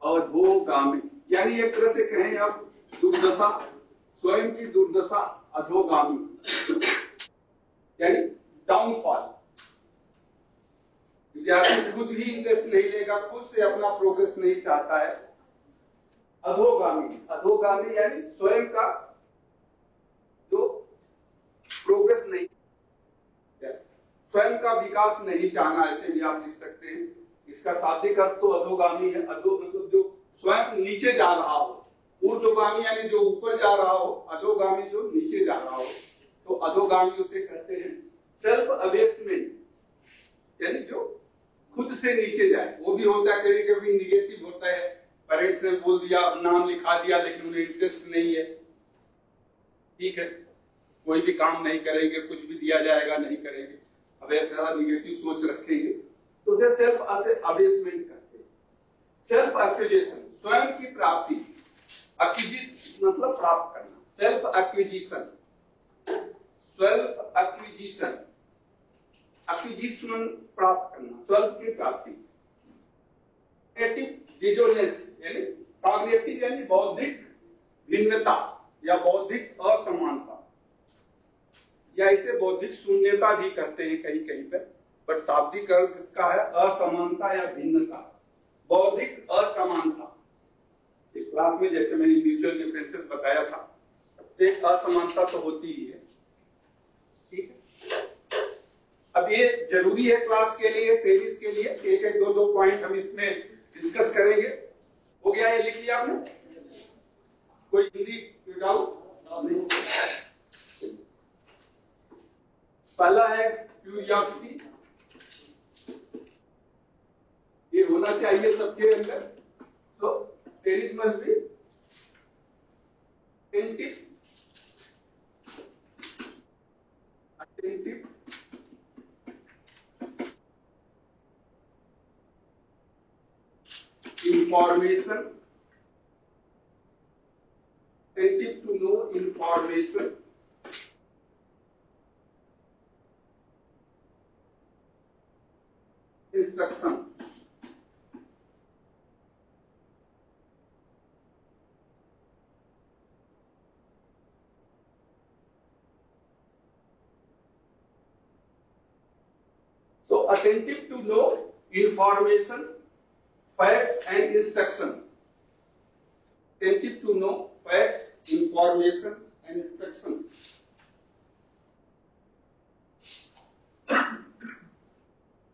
अधोगामी यानी एक तरह से कहें आप दुर्दशा, स्वयं की दुर्दशा, अधोगामी यानी डाउनफॉल। विद्यार्थी खुद ही इंटरेस्ट नहीं लेगा, खुद से अपना प्रोग्रेस नहीं चाहता है। अधोगामी, अधोगामी यानी स्वयं का जो प्रोग्रेस नहीं, स्वयं का विकास नहीं चाहना, ऐसे भी आप लिख सकते हैं। इसका शाब्दिक अर्थ तो अधोगामी है, अधो मतलब जो स्वयं नीचे जा रहा हो, ऊर्ध्वगामी यानी जो ऊपर जा रहा हो, अधोगामी जो नीचे जा रहा हो, तो अधोगामी उसे कहते हैं। सेल्फ अबेसमेंट यानी जो खुद से नीचे जाए, वो भी होता है, कभी कभी निगेटिव होता है, पेरेंट्स ने बोल दिया, नाम लिखा दिया, लेकिन उन्हें इंटरेस्ट नहीं है, ठीक है, कोई भी काम नहीं करेंगे, कुछ भी दिया जाएगा नहीं करेंगे, अब ऐसा निगेटिव सोच रखेंगे, तो उसे सेल्फ अबेसमेंट कहते हैं। सेल्फ एक्विजिशन स्वयं की प्राप्ति, एक्विजिट मतलब प्राप्त करना, self acquisition, self acquisition, acquisition प्राप्त करना, स्वयं की प्राप्ति। कॉग्निटिव डिजोनेंस यानी कॉग्निटिव यानी बौद्धिक भिन्नता या बौद्धिक असमानता, या इसे बौद्धिक शून्यता भी कहते हैं कहीं कहीं पर, पर शाब्दिक अर्थ इसका है असमानता या भिन्नता, बौद्धिक असमानता। क्लास में जैसे मैंने इंडिविजुअल डिफरेंसेस बताया था, एक असमानता तो होती ही है, ठीक है। अब ये जरूरी है क्लास के लिए, पेरिस के लिए, एक एक दो दो पॉइंट हम इसमें डिस्कस करेंगे। हो गया, ये लिख लिया आपने? कोई हिंदी डाउट नहीं? पहला है क्यूरियोसिटी, ये होना चाहिए सबके अंदर, तो there is must be attentive information, attentive to know information, instruction. So attentive to know information, facts and instruction. Attentive to know facts, information and instruction.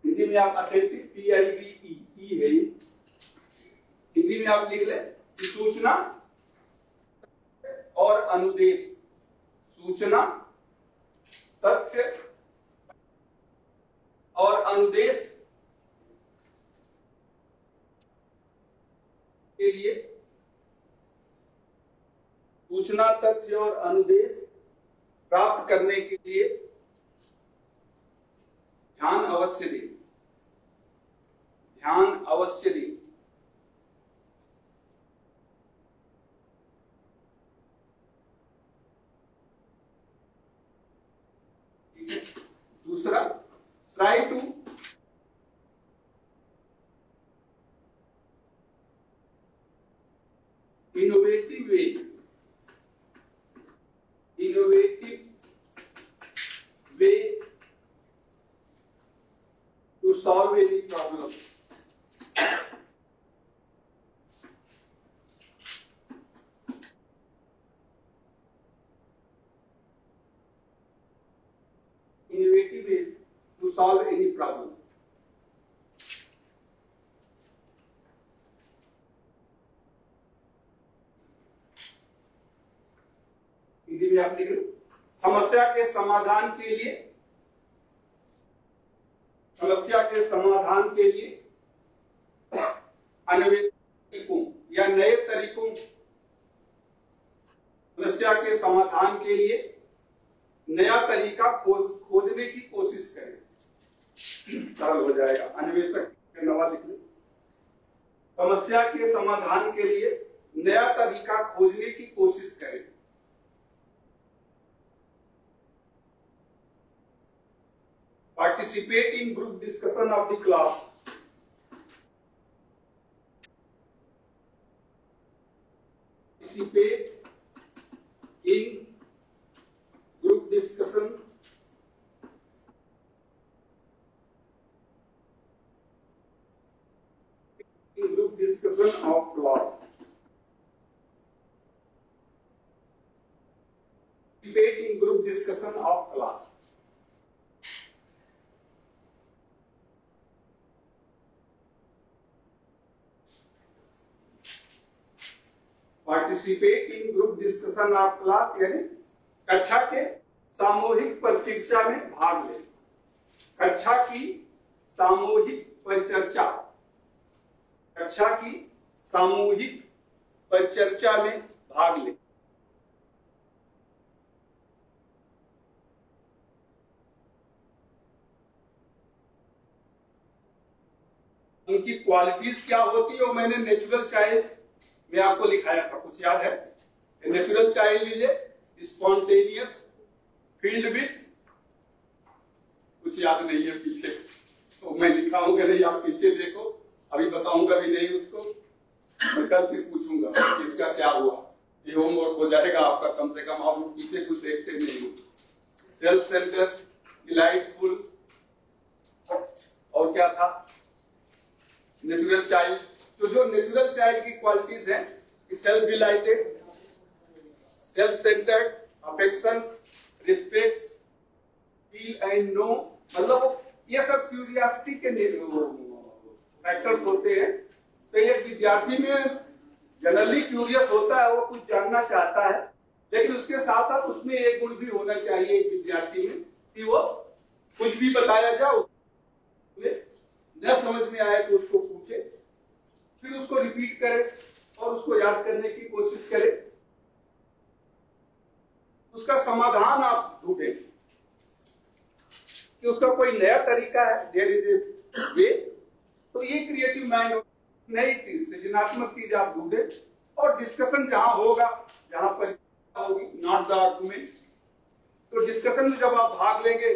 Hindi में आप अटेंटिव PIVE है, हिंदी में आप लिख लें कि सूचना और अनुदेश, सूचना, तथ्य और अनुदेश के लिए, सूचना, तथ्य और अनुदेश प्राप्त करने के लिए ध्यान अवश्य दें, ध्यान अवश्य दें। ठीक है। दूसरा, try to innovative way to solve any problem. Innovative way to solve any problem. Hindi में आप लिख लो, समस्या के समाधान के लिए, समस्या के समाधान के लिए अन्वेषण तरीकों या नए तरीकों, समस्या के समाधान के लिए नया तरीका खोजने की कोशिश करें। सरल हो जाएगा, अन्वेषक के नवा लिख लो, समस्या के समाधान के लिए नया तरीका खोजने की कोशिश करें। Participate in group discussion of the class. Participate in group discussion of class. Participate in group discussion of class. Participate in group discussion of class यानी कक्षा के सामूहिक परिचर्चा में भाग ले, कक्षा की सामूहिक परिचर्चा, कक्षा की सामूहिक परिचर्चा में भाग ले। उनकी क्वालिटीज क्या होती है वो मैंने नेचुरल चाइल्ड में आपको लिखाया था, कुछ याद है? नेचुरल चाइल्ड लीजिए, स्पॉन्टेनियस, फील्ड विथ, कुछ याद नहीं है पीछे तो मैं लिखाऊंगा नहीं, आप पीछे देखो, अभी बताऊंगा भी नहीं उसको, मैं कल फिर पूछूंगा इसका क्या हुआ, ये होमवर्क हो जाएगा आपका कम से कम, आप पीछे कुछ देखते नहीं हो। सेल्फ सेंटर, डिलाइटफुल, और क्या था? Natural child. तो जो नेचुरल चाइल्ड की क्वालिटीज हैं, self delighted, self centred, affections, respects, feel and know, मतलब ये सब क्यूरियोसिटी के फैक्टर्स होते हैं। तो एक विद्यार्थी में जनरली क्यूरियस होता है, वो कुछ जानना चाहता है, लेकिन उसके साथ साथ उसमें एक गुण भी होना चाहिए एक विद्यार्थी में कि वो कुछ भी बताया जाए न समझ में आए तो उसको पूछे, फिर उसको रिपीट करे और उसको याद करने की कोशिश करे, उसका समाधान आप ढूंढें कि उसका कोई नया तरीका है, देयर इज ए वे। तो ये क्रिएटिव माइंड नई चीज, सृजनात्मक चीज आप ढूंढे और डिस्कशन जहां होगा, जहां परीक्षा होगी, नॉट द आर्गुमेंट, तो डिस्कशन में जब आप भाग लेंगे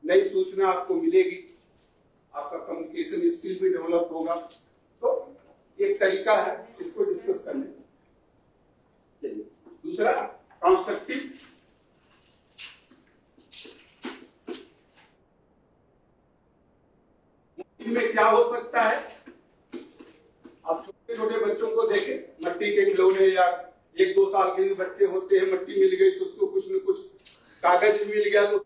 नई सूचना आपको मिलेगी, आपका कम्युनिकेशन स्किल भी डेवलप होगा। तो एक तरीका है इसको डिस्कस करने का। चलिए दूसरा, कंस्ट्रक्टिव। में क्या हो सकता है, आप छोटे छोटे बच्चों को देखें, मट्टी के खिलौने, या 1-2 साल के भी बच्चे होते हैं, मट्टी मिल गई तो उसको कुछ न कुछ कागज मिल गया, तो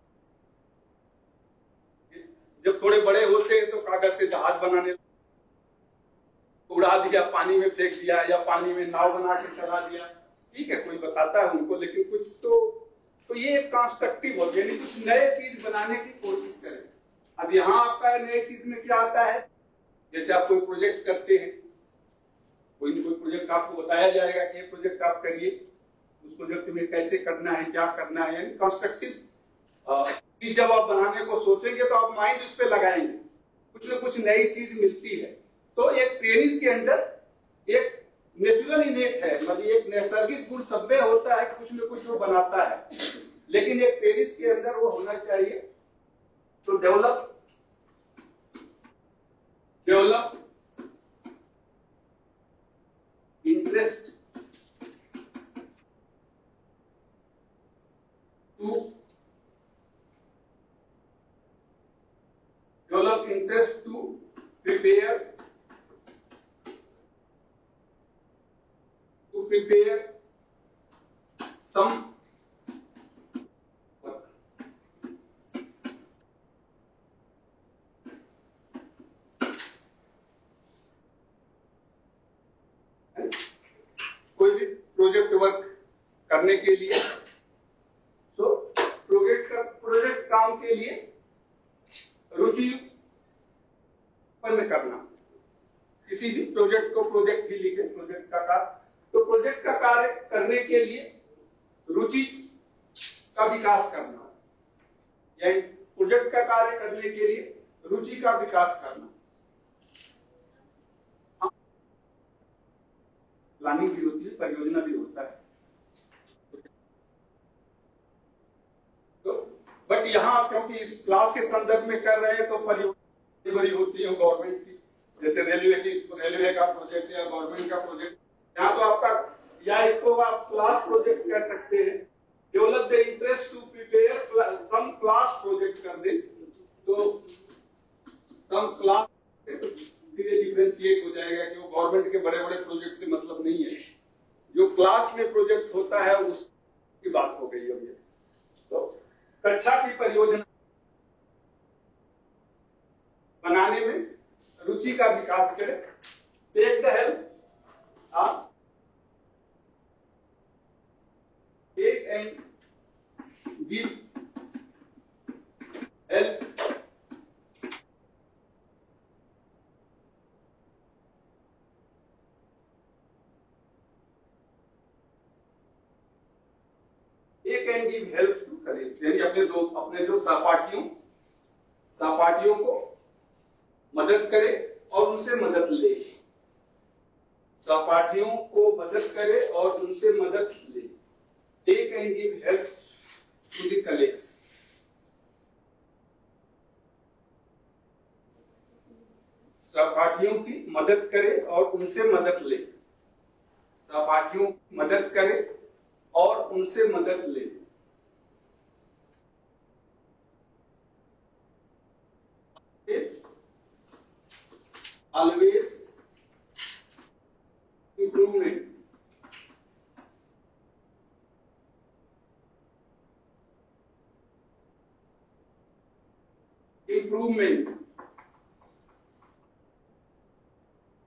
जब थोड़े बड़े होते हैं तो कागज से जहाज बनाने, उड़ा दिया, पानी में फेंक दिया, या पानी में नाव बना के चला दिया। ठीक है, कोई बताता है उनको, लेकिन कुछ तो ये कंस्ट्रक्टिव हो, यानी कुछ नए चीज बनाने की कोशिश करें। अब यहां आपका नए चीज में क्या आता है, जैसे आप कोई प्रोजेक्ट करते हैं, कोई न कोई प्रोजेक्ट आपको बताया जाएगा कि ये प्रोजेक्ट आप करिए, उस प्रोजेक्ट में कैसे करना है, क्या करना है, यानी कंस्ट्रक्टिव चीज जब आप बनाने को सोचेंगे तो आप माइंड उस पर लगाएंगे, कुछ न कुछ नई चीज मिलती है। तो एक ट्रेनिंग के अंदर एक नेचुरल इनेट है, मतलब एक नैसर्गिक गुण सब में होता है, कुछ न कुछ वो बनाता है, लेकिन एक ट्रेनिंग के अंदर वो होना चाहिए। तो develop interest to prepare some work. कोई भी प्रोजेक्ट वर्क करने के लिए, तो प्रोजेक्ट काम के लिए रुचि उत्पन्न करना। किसी भी प्रोजेक्ट को प्रोजेक्ट ही लिखे, प्रोजेक्ट का कार्य, तो प्रोजेक्ट का कार्य करने के लिए रुचि का विकास करना, यानी प्रोजेक्ट का कार्य करने के लिए रुचि का विकास करना। प्लानिंग भी होती है, परियोजना भी होता है। तो बट यहाँ क्योंकि इस क्लास के संदर्भ में कर रहे हैं, तो परियोजना बड़ी होती है गवर्नमेंट की, जैसे रेलवे का प्रोजेक्ट या गवर्नमेंट का प्रोजेक्ट, यहाँ तो आपका, या इसको आप क्लास प्रोजेक्ट कह सकते हैं। Develop the interest to prepare some class project कर दे, तो सम क्लास फिर डिफरेंशिएट हो जाएगा कि वो गवर्नमेंट के बड़े बड़े प्रोजेक्ट से मतलब नहीं है, जो क्लास में प्रोजेक्ट होता है उसकी बात हो गई अब ये। तो कक्षा की परियोजना बनाने में रुचि का विकास करें। Take the help, take and give help to colleagues, यानी अपने जो सहपाठियों को मदद करे और उनसे मदद ले। सहपाठियों को मदद करे और उनसे मदद ले। Take and give help to the colleagues. सहपाठियों की मदद करे और उनसे मदद ले। सहपाठियों की मदद करे और उनसे मदद ले। Always improvement.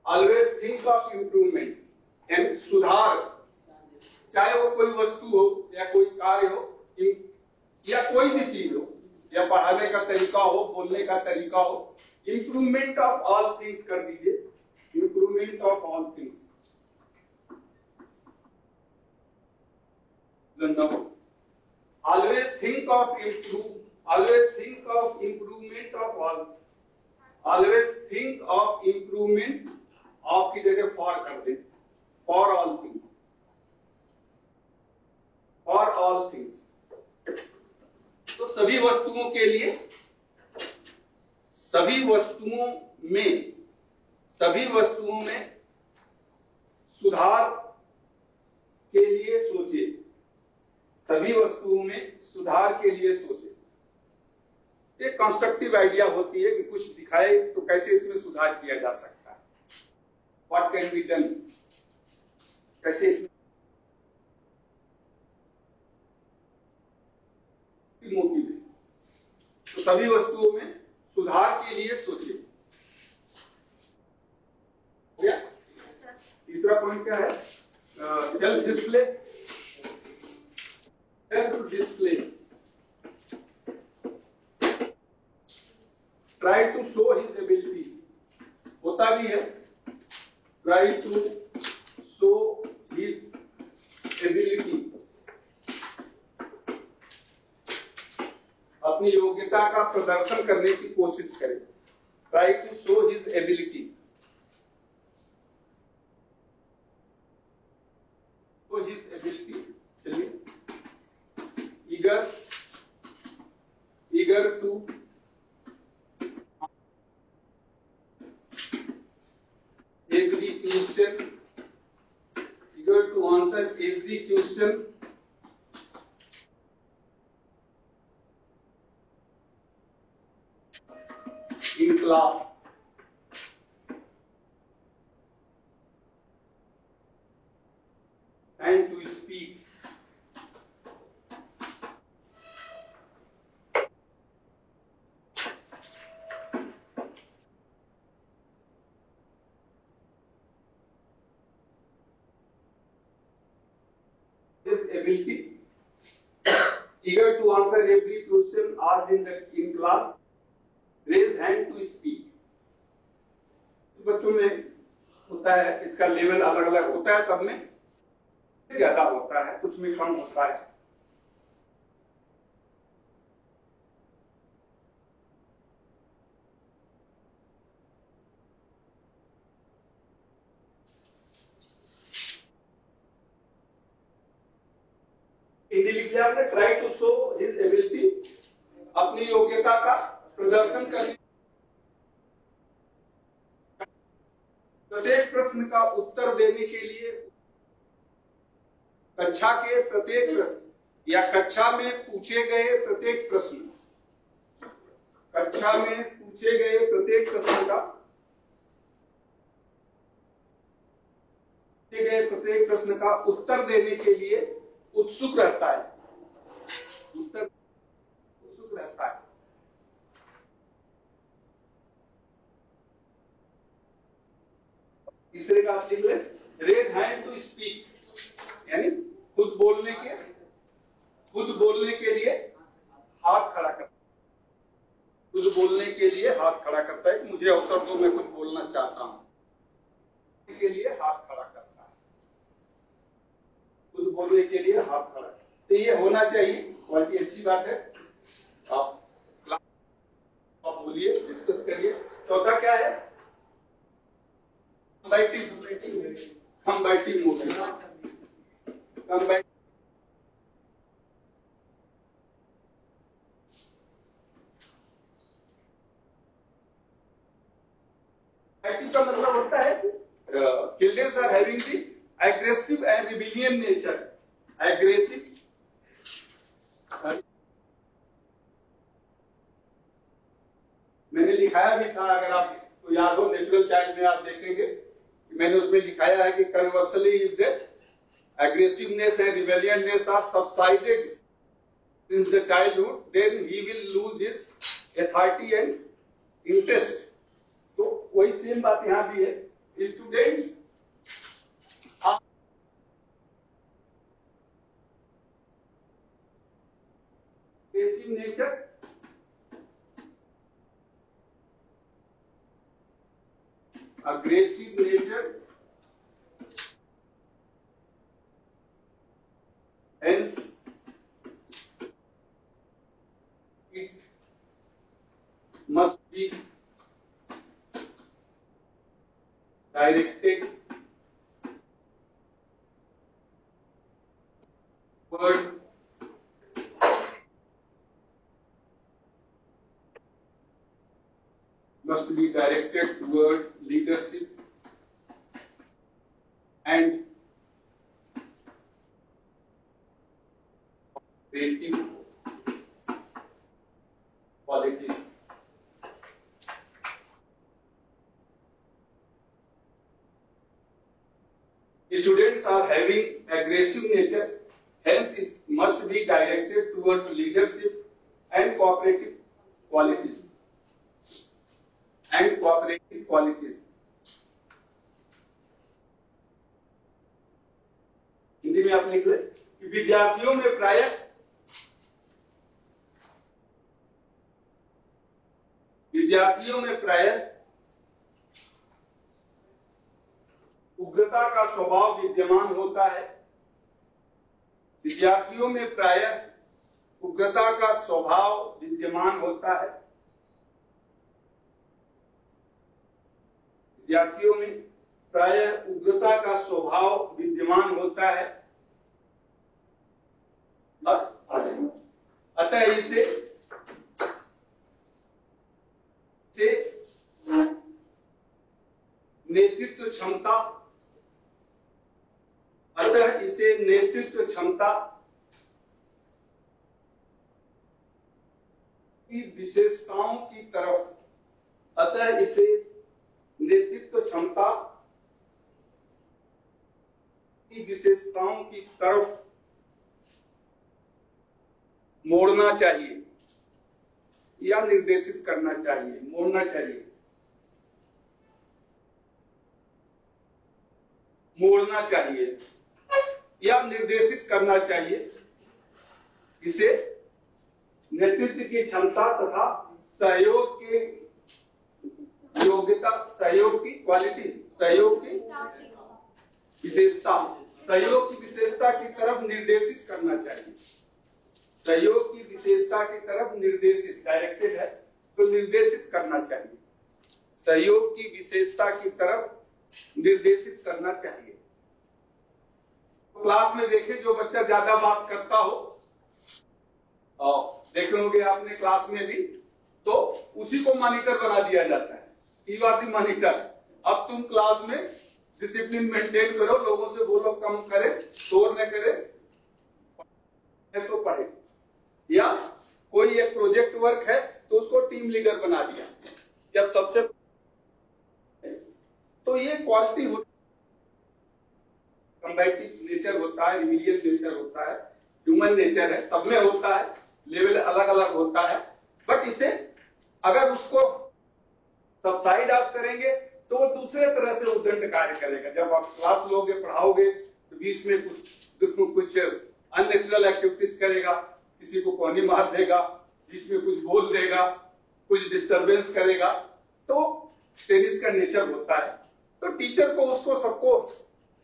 Always think of improvement and सुधार, चाहे वो कोई वस्तु हो या कोई कार्य हो या कोई भी चीज हो, या पढ़ाने का तरीका हो, बोलने का तरीका हो, इंप्रूवमेंट ऑफ ऑल थिंग्स कर दीजिए। Improvement of all things. Always think of improvement of always think of improvement, of की जगह फॉर कर दे, for all things, for all things. तो सभी वस्तुओं के लिए, सभी वस्तुओं में सुधार के लिए सोचे, सभी वस्तुओं में सुधार के लिए सोचे। एक कंस्ट्रक्टिव आइडिया होती है कि कुछ दिखाए तो कैसे इसमें सुधार किया जा सकता है, व्हाट कैन बी डन, कैसे इसमें मोटिव है। तो सभी वस्तुओं में सुधार के लिए सोचे। हो गया? तीसरा पॉइंट क्या है? Self display, self display, try to show his ability, होता भी है, try to show his ability, अपनी योग्यता का प्रदर्शन करने की कोशिश करें, try to show his ability, show his ability. चलिए, eager to every question, eager to answer every question, in class, and to speak. His ability, eager to answer every question asked in class, raise hand to speak. बच्चों में होता है, इसका level अलग अलग होता है, सब में ज्यादा होता है, कुछ में कम होता है। हिंदी लिख लिया आपने, try to show his ability, अपनी योग्यता का प्रदर्शन करने, प्रत्येक प्रश्न का उत्तर देने के लिए, कक्षा के प्रत्येक प्रश्न या कक्षा में पूछे गए प्रत्येक प्रश्न, कक्षा में पूछे गए प्रत्येक प्रश्न का, पूछे गए प्रत्येक प्रश्न का उत्तर देने के लिए उत्सुक रहता है, उत्सुक रहता है। तीसरे का आप लिख ले, रेज हैंड टू स्पीक, यानी खुद बोलने के लिए हाथ खड़ा करता है, खुद बोलने के लिए हाथ खड़ा करता है कि मुझे अवसर दो, मैं कुछ बोलना चाहता हूं, के लिए हाथ खड़ा करता है, खुद बोलने के लिए हाथ खड़ा। तो ये होना चाहिए, क्वालिटी अच्छी बात है। आप बोलिए, डिस्कस करिए। चौथा क्या है? कंबाइटिव मोटिव, कंबाइटिव का मतलब होता है childrens are having the aggressive and rebellion nature, aggressive, मैंने लिखाया भी था, अगर आप तो याद हो, नेचुरल चाइल्ड में आप देखेंगे मैंने उसमें लिखाया है कि conversely if the aggressiveness and rebelliousness are subsided since the childhood, then he will lose his authority and interest. तो वही सेम बात यहां भी है, students aggressive nature, aggressive nature, hence it must be directed toward must be directed toward leadership and creative qualities. Students are having aggressive nature, hence it must be directed towards leadership and cooperative qualities. Hindi में आप लिख ले कि विद्यार्थियों में प्रायः उग्रता का स्वभाव विद्यमान होता है। विद्यार्थियों में प्रायः उग्रता का स्वभाव विद्यमान होता है। विद्यार्थियों में प्रायः उग्रता का स्वभाव विद्यमान होता है। अतः इसे नेतृत्व क्षमता की विशेषताओं की तरफ मोड़ना चाहिए या निर्देशित करना चाहिए। मोड़ना चाहिए या निर्देशित करना चाहिए। इसे नेतृत्व की क्षमता तथा सहयोग की योग्यता, सहयोग की विशेषता की तरफ निर्देशित करना चाहिए। सहयोग की विशेषता की तरफ निर्देशित, डायरेक्टेड है तो निर्देशित करना चाहिए। सहयोग की विशेषता की तरफ निर्देशित करना चाहिए। क्लास में देखें जो बच्चा ज्यादा बात करता हो, और देखे होंगे आपने क्लास में भी, तो उसी को मॉनिटर बना दिया जाता है। ये बात ही मॉनिटर, अब तुम क्लास में डिसिप्लिन मेंटेन करो, लोगों से बोलो कम करे, शोर न करे, तो पढ़े। या कोई एक प्रोजेक्ट वर्क है तो उसको टीम लीडर बना दिया। जब सबसे तो ये क्वालिटी होती, कम्बैटिव नेचर होता है, रिमिलियल नेचर होता है, ह्यूमन नेचर है, सब में होता है, लेवल अलग अलग होता है। बट इसे अगर उसको सबसाइड आप करेंगे तो वो दूसरे तरह से उद्दंड कार्य करेगा। जब आप क्लास लोगे, पढ़ाओगे, तो बीच में कुछ अननेचुरल एक्टिविटीज करेगा, किसी को पानी मार देगा, बीच में कुछ बोल देगा, कुछ डिस्टरबेंस करेगा, तो टेनिस का नेचर होता है। तो टीचर को उसको सबको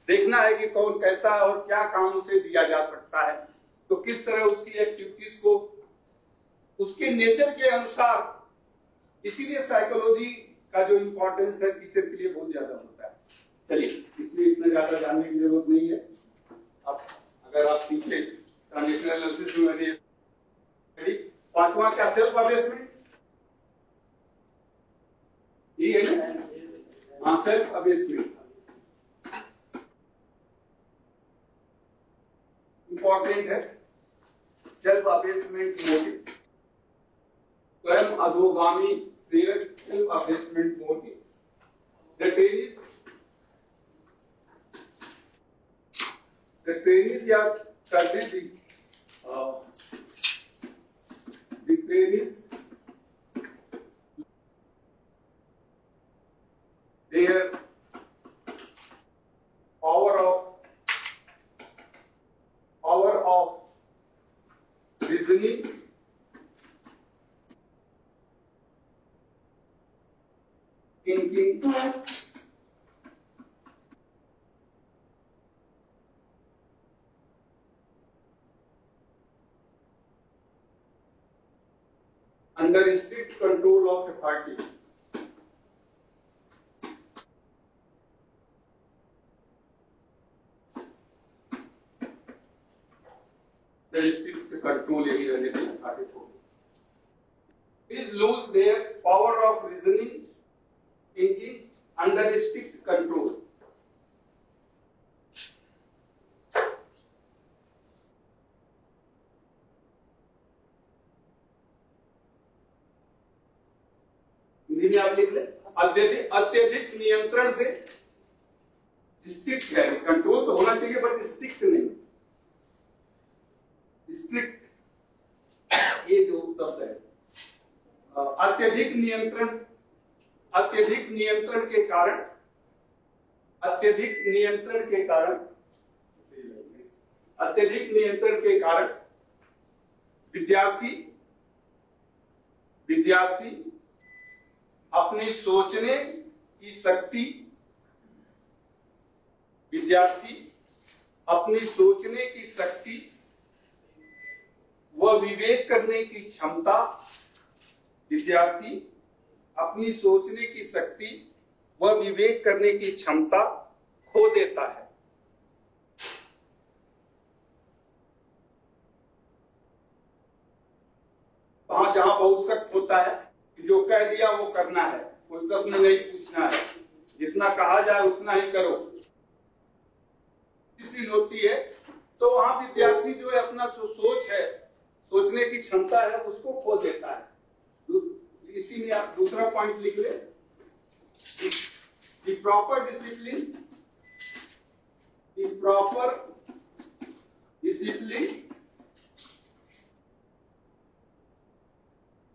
देखना है कि कौन कैसा और क्या काम उसे दिया जा सकता है, तो किस तरह उसकी एक्टिविटीज को उसके नेचर के अनुसार। इसीलिए साइकोलॉजी का जो इंपॉर्टेंस है टीचर के लिए बहुत ज्यादा होता है। चलिए, इसलिए इतना ज्यादा जानने की जरूरत नहीं है। अब अगर आप पीछे ट्रांजेक्शनल एनालिसिस में मैंने पांचवा क्या, सेल्फ असेसमेंट, ये है ना? हाँ, सेल्फ असेसमेंट इंपॉर्टेंट है। सेल्फ असेसमेंट मोटिव, स्वयं अधोगामी प्रेरक, self assessment motive. The trainees या करने the trainees, their power of reasoning, thinking, under strict control of authority, under strict control यही रहने दें, आगे छोड़। Is lose their power of reasoning thinking under strict control. Hindi में आप लिख ले, अत्यधिक नियंत्रण से, स्ट्रिक्ट है, कंट्रोल तो होना चाहिए बट स्ट्रिक्ट नहीं, स्ट्रिक्ट ये जो शब्द है, अत्यधिक नियंत्रण के कारण, अत्यधिक नियंत्रण के कारण विद्यार्थी अपनी सोचने की शक्ति, व विवेक करने की क्षमता, विद्यार्थी अपनी सोचने की शक्ति व विवेक करने की क्षमता खो देता है। वहां जहां बहुत सख्त होता है, जो कह दिया वो करना है, कोई प्रश्न नहीं पूछना है, जितना कहा जाए उतना ही करो, डिसिप्लिन होती है, तो वहां विद्यार्थी जो है अपना जो सोच है, सोचने की क्षमता है, उसको खो देता है। इसी में आप दूसरा पॉइंट लिख ले, the proper discipline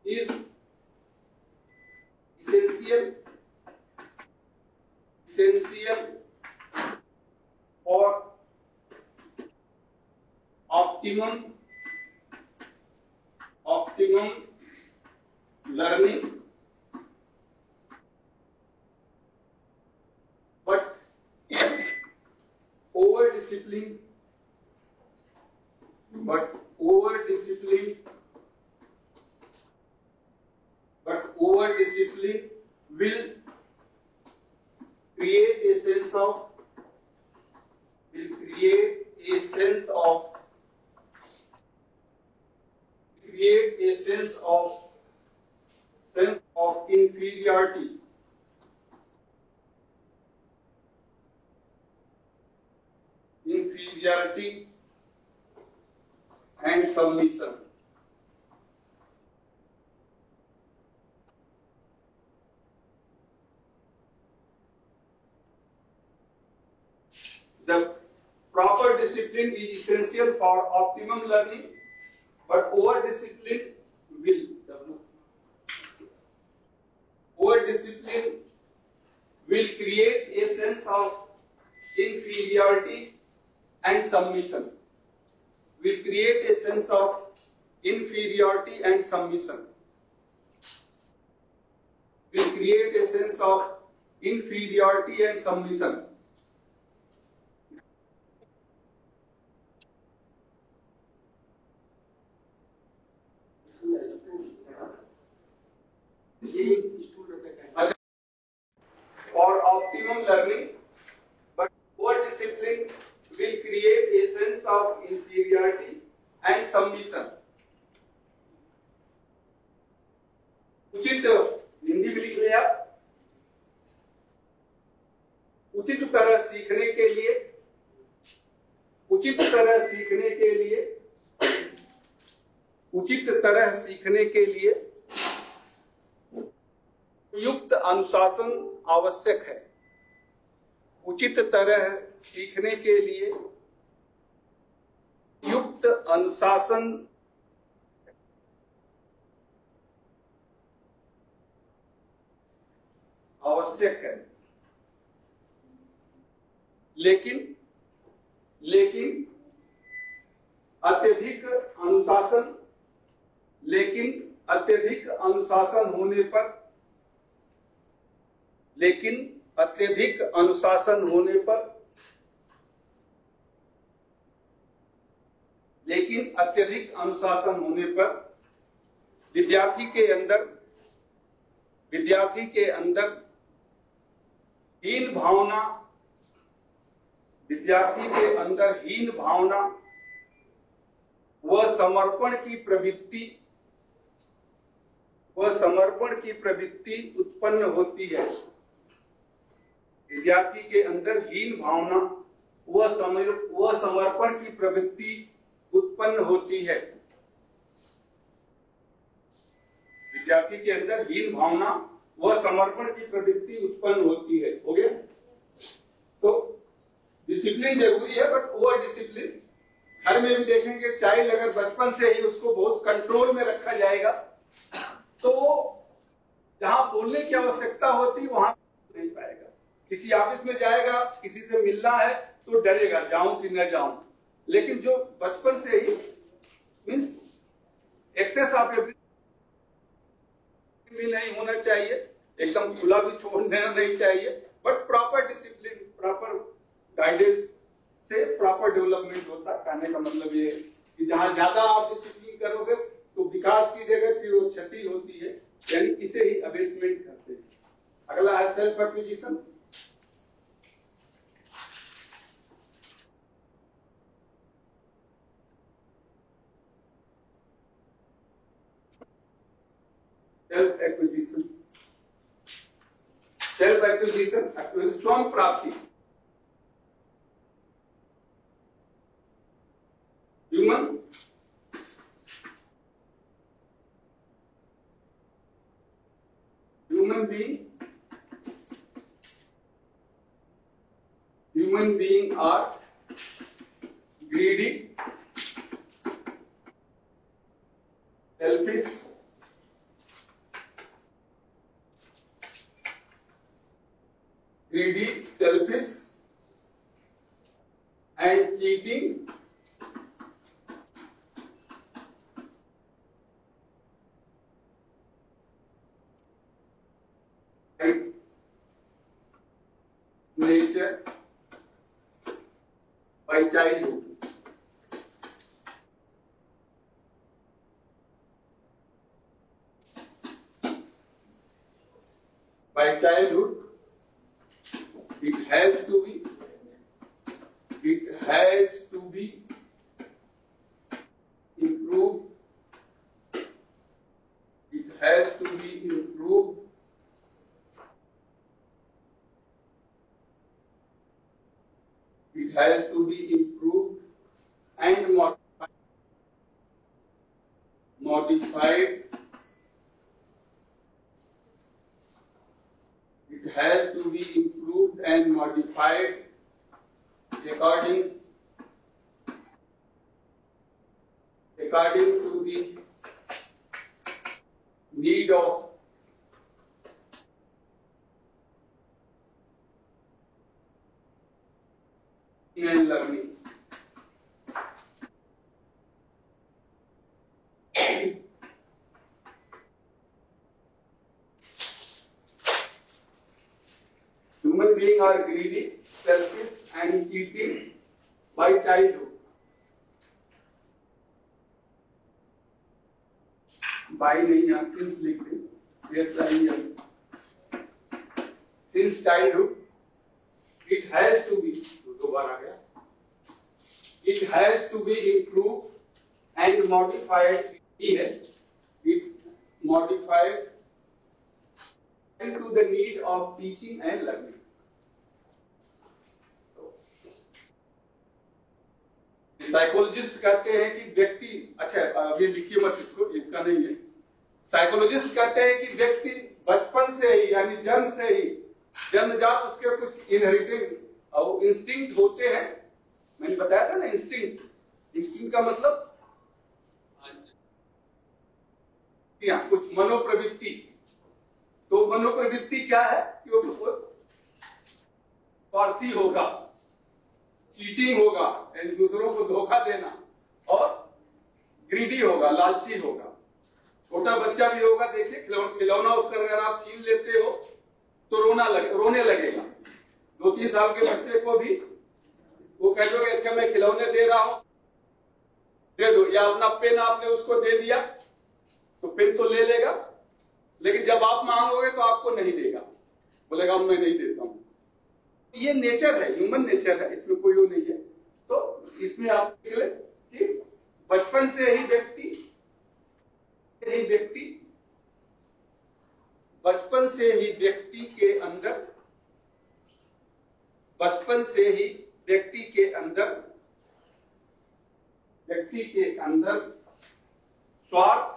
is essential for optimum learning, but over discipline will create a sense of inferiority and submission. The proper discipline is essential for optimum learning, but over discipline will create a sense of inferiority and submission. Will create a sense of inferiority and submission. Will create a sense of inferiority and submission. For optimum learning, but poor discipline will create a sense of inferiority and submission. उचित हिंदी में लिख लिया, उचित तरह सीखने के लिए युक्त अनुशासन आवश्यक है। उचित तरह सीखने के लिए युक्त अनुशासन आवश्यक है, लेकिन अत्यधिक अनुशासन होने पर विद्यार्थी के अंदर हीन भावना वह समर्पण की प्रवृत्ति उत्पन्न होती है। विद्यार्थी के अंदर हीन भावना वह समर्पण की प्रवृत्ति उत्पन्न होती है। विद्यार्थी के अंदर हीन भावना वह समर्पण की प्रवृत्ति उत्पन्न होती है। हो गया? तो डिसिप्लिन जरूरी है, बट ओवर डिसिप्लिन घर में भी देखेंगे, चाइल्ड अगर बचपन से ही उसको बहुत कंट्रोल में रखा जाएगा तो जहां बोलने की आवश्यकता होती वहां नहीं पाएगा। किसी ऑफिस में जाएगा, किसी से मिलना है तो डरेगा, जाऊं कि न जाऊं। लेकिन जो बचपन से ही मीन्स एक्सेस ऑफ भी नहीं होना चाहिए, एकदम खुला भी छोड़ देना नहीं चाहिए, but proper discipline, proper guidance से प्रॉपर डेवलपमेंट होता है। कहने का मतलब ये है कि जहां ज्यादा आप डिसिप्लिन करोगे तो विकास की जगह फिर वो क्षति होती है, यानी इसे ही अबेसमेंट करते हैं। अगला है सेल्फ एक्विजिशन। सेल्फ एक्विजिशन स्वयं प्राप्ति। Human being are greedy, selfish, and cheating, and nature by childhood. By childhood, it has to be improved. It has to be improved. It has to be improved and modified. It has to be improved and modified according to the need of and learning. Human beings are greedy, selfish and cheating by childhood. By नहीं यहाँ since लिख दें, yes I am. Since childhood, it has to be, दो बार आ गया. It has to be improved and modified. It modified into the need of teaching and learning. Psychologist कहते हैं कि व्यक्ति, अच्छा अभी लिखिए मत इसको, इसका नहीं है। साइकोलॉजिस्ट कहते हैं कि व्यक्ति बचपन से ही यानी जन्म से ही जन्मजात उसके कुछ इनहेरिटेड और इंस्टिंक्ट होते हैं। मैंने बताया था ना इंस्टिंक्ट का मतलब कुछ मनोप्रवृत्ति। तो मनोप्रवृत्ति क्या है कि वो स्वार्थी होगा, चीटिंग होगा, दूसरों को धोखा देना, और ग्रीडी होगा, लालची होगा। छोटा बच्चा भी होगा, देखिए खिलौना उसका अगर आप छीन लेते हो तो रोने लगेगा। 2-3 साल के बच्चे को भी वो कह दोगे अच्छा मैं खिलौने दे रहा हूं, दे दो, या अपना पेन आपने उसको दे दिया तो पेन तो ले लेगा, लेकिन जब आप मांगोगे तो आपको नहीं देगा, बोलेगा मैं नहीं देता हूं। ये नेचर है, ह्यूमन नेचर है, इसमें कोई वो नहीं है। तो इसमें आप निकले कि बचपन से ही व्यक्ति बचपन से ही व्यक्ति के अंदर स्वार्थ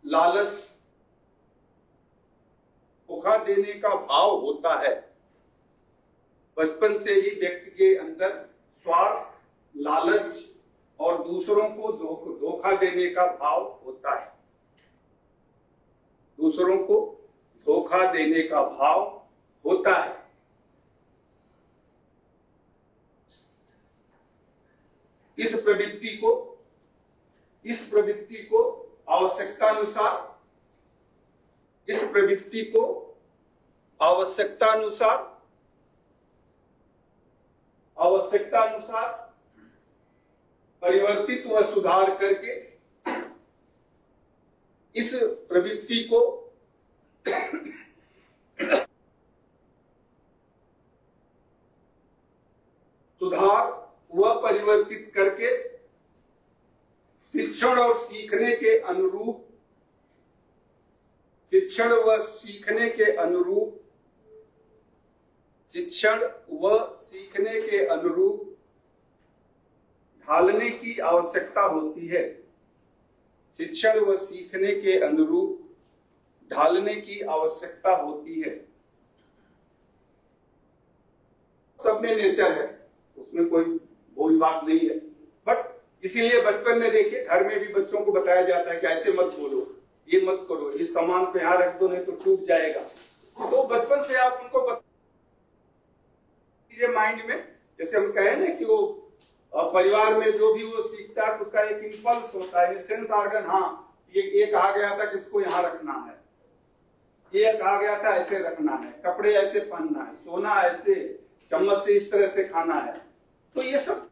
लालच धोखा देने का भाव होता है। बचपन से ही व्यक्ति के अंदर स्वार्थ, लालच और दूसरों को धोखा देने का भाव होता है। दूसरों को धोखा देने का भाव होता है। इस प्रवृत्ति को आवश्यकतानुसार परिवर्तित व सुधार करके इस प्रवृत्ति को सुधार व परिवर्तित करके शिक्षण व सीखने के अनुरूप ढालने की आवश्यकता होती है। शिक्षण व सीखने के अनुरूप ढालने की आवश्यकता होती है। सब में नेचर है, उसमें कोई बोल बात नहीं है। बट इसीलिए बचपन में देखिए, घर में भी बच्चों को बताया जाता है कि ऐसे मत बोलो, ये मत करो, इस सामान पे यहां रख दो नहीं तो टूट जाएगा। तो बचपन से आप उनको माइंड में, जैसे हम कहें ना कि वो परिवार में जो भी वो सीखता है उसका एक इंपल्स होता है, सेंस ऑर्गन। हाँ, ये कहा गया था कि इसको यहां रखना है, ये कहा गया था ऐसे रखना है, कपड़े ऐसे पहनना है, सोना ऐसे, चम्मच से इस तरह से खाना है। तो ये सब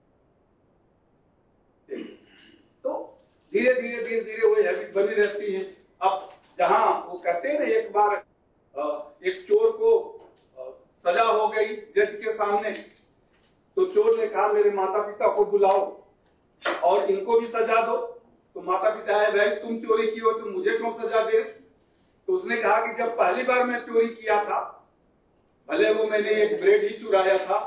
तो धीरे धीरे वो हैबिट बनी रहती है। अब जहां वो कहते हैं ना, एक बार एक चोर को सजा हो गई जज के सामने, तो चोर ने कहा मेरे माता पिता को बुलाओ और इनको भी सजा दो। तो माता पिता है, भाई तुम चोरी की हो तो मुझे क्यों सजा दे? तो उसने कहा कि जब पहली बार मैं चोरी किया था, भले वो मैंने एक ब्रेड ही चुराया था,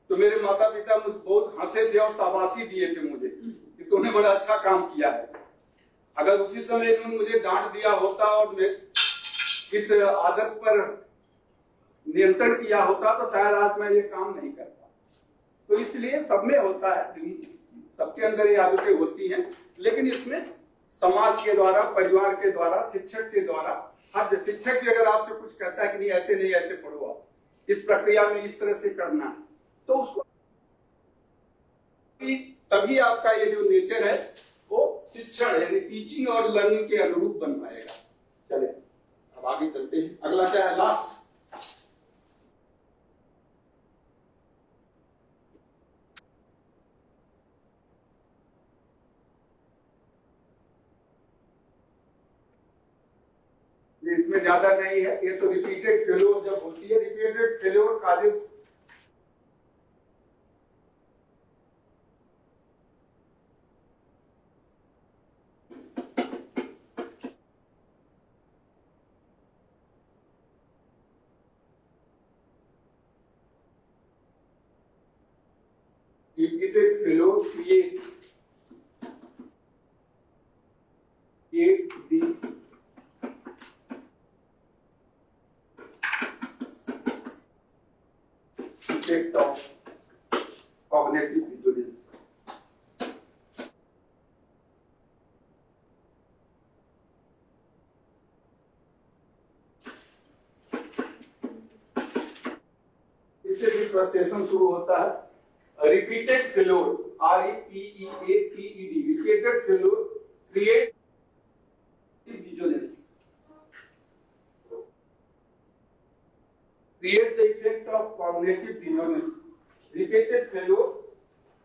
तो मेरे माता पिता मुझे बहुत हंसे थे और शाबाशी दिए थे मुझे कि तूने बड़ा अच्छा काम किया है। अगर उसी समय इन्होंने मुझे डांट दिया होता और इस आदत पर नियंत्रण किया होता तो शायद आज मैं ये काम नहीं करता। तो इसलिए सब में होता है, सबके अंदर ये आदतें होती हैं, लेकिन इसमें समाज के द्वारा, परिवार के द्वारा, शिक्षक के द्वारा, हर शिक्षक भी अगर आपसे कुछ कहता है कि नहीं ऐसे नहीं, ऐसे पढ़ो, आप इस प्रक्रिया में इस तरह से करना है, तो उसको तभी आपका ये जो नेचर है वो शिक्षण यानी टीचिंग और लर्निंग के अनुरूप बन पाएगा। चले अब आगे चलते हैं। अगला क्या है? लास्ट। इसमें ज्यादा नहीं है, ये तो रिपीटेड फेल्योर जब होती है, repeated failure causes repeated failure create the effect of cognitive dissonance. इससे भी फ्रस्ट्रेशन शुरू होता है। Repeated failure, R-E-P-E-A-T-E-D, repeated failure create dissonance. Create the effect of cognitive dissonance. Repeated failure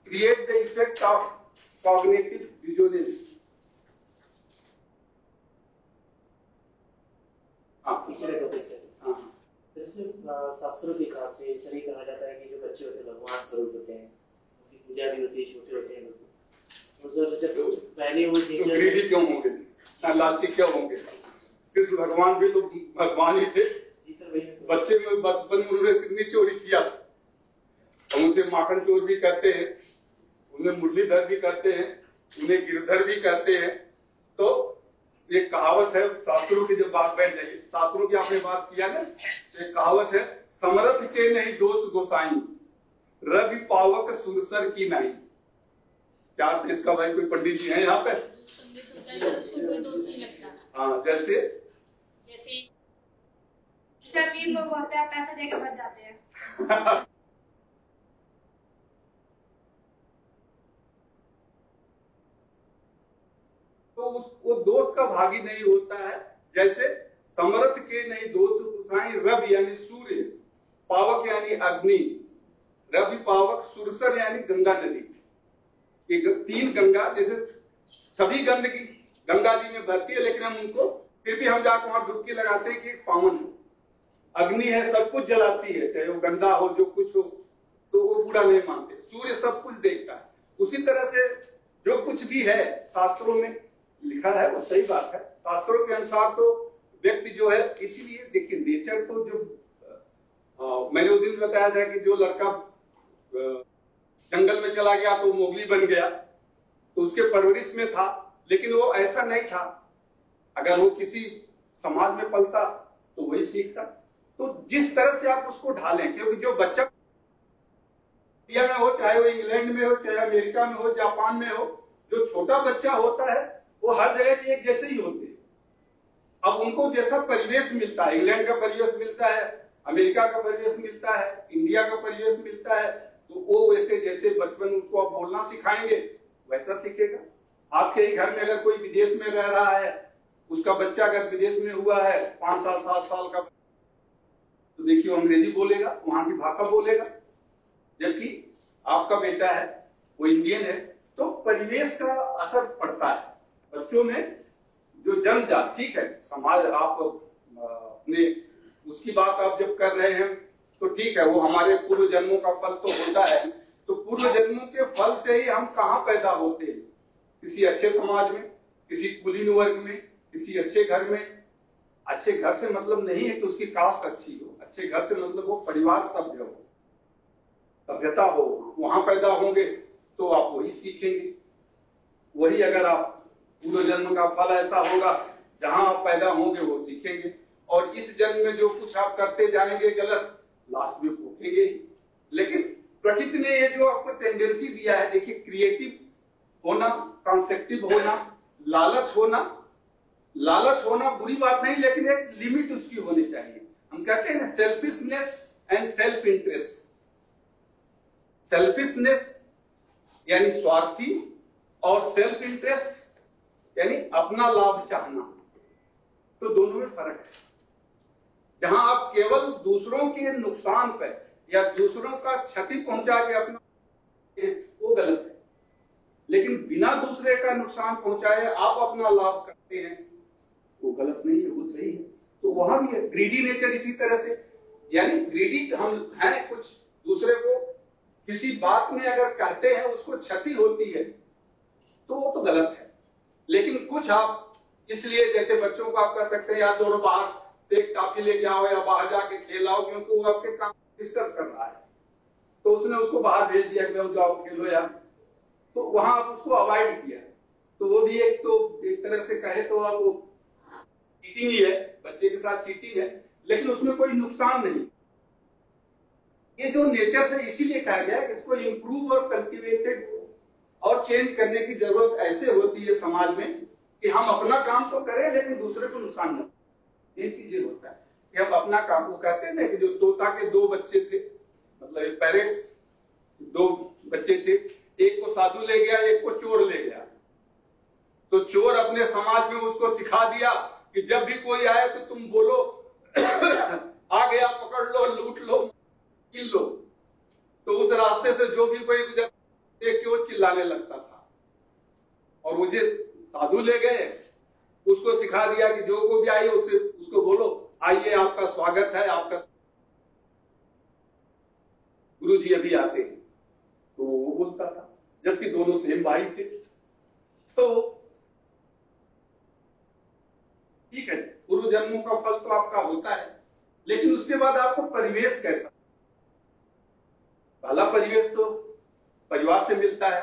create the effect of cognitive dissonance. पिछले topic से। हाँ, जैसे शास्त्रों के हिसाब से शरीर कहा जाता है कि जो बच्चे होते हैं भगवान स्वरूप होते हैं, उनकी पूजा भी होती है, छोटे होते हैं लोग। और जब पहले वो तो ग्रीडी क्यों होंगे, लालची क्यों होंगे? कृष्ण भगवान भी तो भगवान ही थे। बच्चे में बचपन में उन्होंने कितनी चोरी किया था, और उनसे माखन चोर भी कहते हैं, उन्हें मुरलीधर भी कहते हैं, उन्हें गिरधर भी कहते हैं। तो एक कहावत है, शास्त्रों की जब बात बैठ जाएगी, शास्त्रों की आपने बात किया ना, एक कहावत है, समरथ के नहीं दोष गोसाई, रवि पावक सुरसर की नहीं। क्या अर्थ है इसका भाई? कोई पंडित जी हैं यहाँ पे? उसको कोई दोष नहीं लगता। हाँ, जैसे शरीर लोग होते हैं, पैसे देके बच जाते हैं। तो वो दोष का भागी नहीं होता है। जैसे समरथ के नहीं दोष गुसाई, रवि यानी सूर्य, पावक यानी अग्नि, रवि पावक, सुरसर यानी गंगा नदी। ये 3 गंगा, जैसे सभी गंदगी गंगा जी में बहती है, लेकिन हम उनको फिर भी हम जाकर वहां डुबकी लगाते हैं कि पावन हो। अग्नि है, सब कुछ जलाती है, चाहे वो गंदा हो, जो कुछ हो, तो वो बुरा नहीं मानते। सूर्य सब कुछ देखता है। उसी तरह से जो कुछ भी है शास्त्रों में लिखा है वो सही बात है। शास्त्रों के अनुसार तो व्यक्ति जो है, इसीलिए देखिए नेचर तो जो मैंने उस दिन बताया था कि जो लड़का जंगल में चला गया तो मोगली बन गया, तो उसके परवरिश में था, लेकिन वो ऐसा नहीं था। अगर वो किसी समाज में पलता तो वही सीखता। तो जिस तरह से आप उसको ढालें, क्योंकि जो बच्चा इंडिया में हो, चाहे वो इंग्लैंड में हो, चाहे अमेरिका में हो, जापान में हो, जो छोटा बच्चा होता है वो हर जगह के एक जैसे ही होते हैं। अब उनको जैसा परिवेश मिलता है, इंग्लैंड का परिवेश मिलता है, अमेरिका का परिवेश मिलता है, इंडिया का परिवेश मिलता है, तो वो वैसे जैसे बचपन उसको आप बोलना सिखाएंगे वैसा सीखेगा। आपके ही घर में अगर कोई विदेश में रह रहा है, उसका बच्चा अगर विदेश में हुआ है 5 साल 7 साल का, तो देखिए वो अंग्रेजी बोलेगा, वहां की भाषा बोलेगा। जबकि आपका बेटा है वो इंडियन है, तो परिवेश का असर पड़ता है बच्चों में। जो जन्मजात, ठीक है, समाज आप अपने उसकी बात आप जब कर रहे हैं तो ठीक है, वो हमारे पूर्व जन्मों का फल तो होता है। तो पूर्व जन्मों के फल से ही हम कहां पैदा होते हैं? किसी अच्छे समाज में, किसी कुलीन वर्ग में, किसी अच्छे घर में। अच्छे घर से मतलब नहीं है कि उसकी कास्ट अच्छी हो, अच्छे घर से मतलब वो परिवार सभ्य हो, सभ्यता हो, वहां पैदा होंगे तो आप वही सीखेंगे। वही अगर आप पूर्व जन्म का फल ऐसा होगा, जहां आप पैदा होंगे वो सीखेंगे। और इस जन्म में जो कुछ आप करते जाएंगे गलत, लास्ट में भूखेंगे ही। लेकिन प्रकृति ने ये जो आपको टेंडेंसी दिया है, देखिए क्रिएटिव होना, कंस्ट्रक्टिव होना, लालच होना बुरी बात नहीं, लेकिन एक लिमिट उसकी होनी चाहिए। हम कहते हैं ना selfishness and self interest. Selfishness यानी स्वार्थी, और सेल्फ इंटरेस्ट यानी अपना लाभ चाहना। तो दोनों में फर्क है। जहां आप केवल दूसरों के नुकसान पर या दूसरों का क्षति पहुंचा के अपना, वो गलत है। लेकिन बिना दूसरे का नुकसान पहुंचाए आप अपना लाभ करते हैं, वो गलत नहीं है, वो सही है। तो वहां भी है ग्रीडी नेचर। इसी तरह से यानी ग्रीडी हम हैं, कुछ दूसरे को किसी बात में अगर कहते हैं उसको क्षति होती है तो वो तो गलत है। लेकिन कुछ आप इसलिए, जैसे बच्चों को आप कह सकते हैं यार दोनों बाहर से काफी लेके आओ या बाहर जाके खेलाओ, क्योंकि वो आपके काम डिस्टर्ब कर रहा है, तो उसने उसको बाहर भेज दिया कि जाओ खेलो यार, तो वहां आप उसको अवॉइड किया। तो वो भी एक तरह से कहे तो आप चीटिंग ही है, बच्चे के साथ चीटिंग है, लेकिन उसमें कोई नुकसान नहीं। ये जो नेचर से इसीलिए कहा गया कि इसको इंप्रूव और कल्टिवेटेड और चेंज करने की जरूरत ऐसे होती है समाज में कि हम अपना काम तो करें लेकिन दूसरे को नुकसान न। ये चीजें होता है कि हम अपना काम, को कहते हैं ना कि जो तोता के 2 बच्चे थे, मतलब पेरेंट्स 2 बच्चे थे, एक को साधु ले गया, एक को चोर ले गया। तो चोर अपने समाज में उसको सिखा दिया कि जब भी कोई आए तो तुम बोलो आ गया, पकड़ लो, लूट लो, किल लो। तो उस रास्ते से जो भी कोई गुजर देख के वो चिल्लाने लगता था। और मुझे साधु ले गए, उसको सिखा दिया कि जो को भी आई उसको बोलो आइए आपका स्वागत है, आपका गुरु जी अभी आते हैं, तो वो बोलता था, जबकि दोनों सेम भाई थे। तो ठीक है, पूर्व जन्मों का फल तो आपका होता है, लेकिन उसके बाद आपको परिवेश कैसा, पहला परिवेश तो परिवार से मिलता है,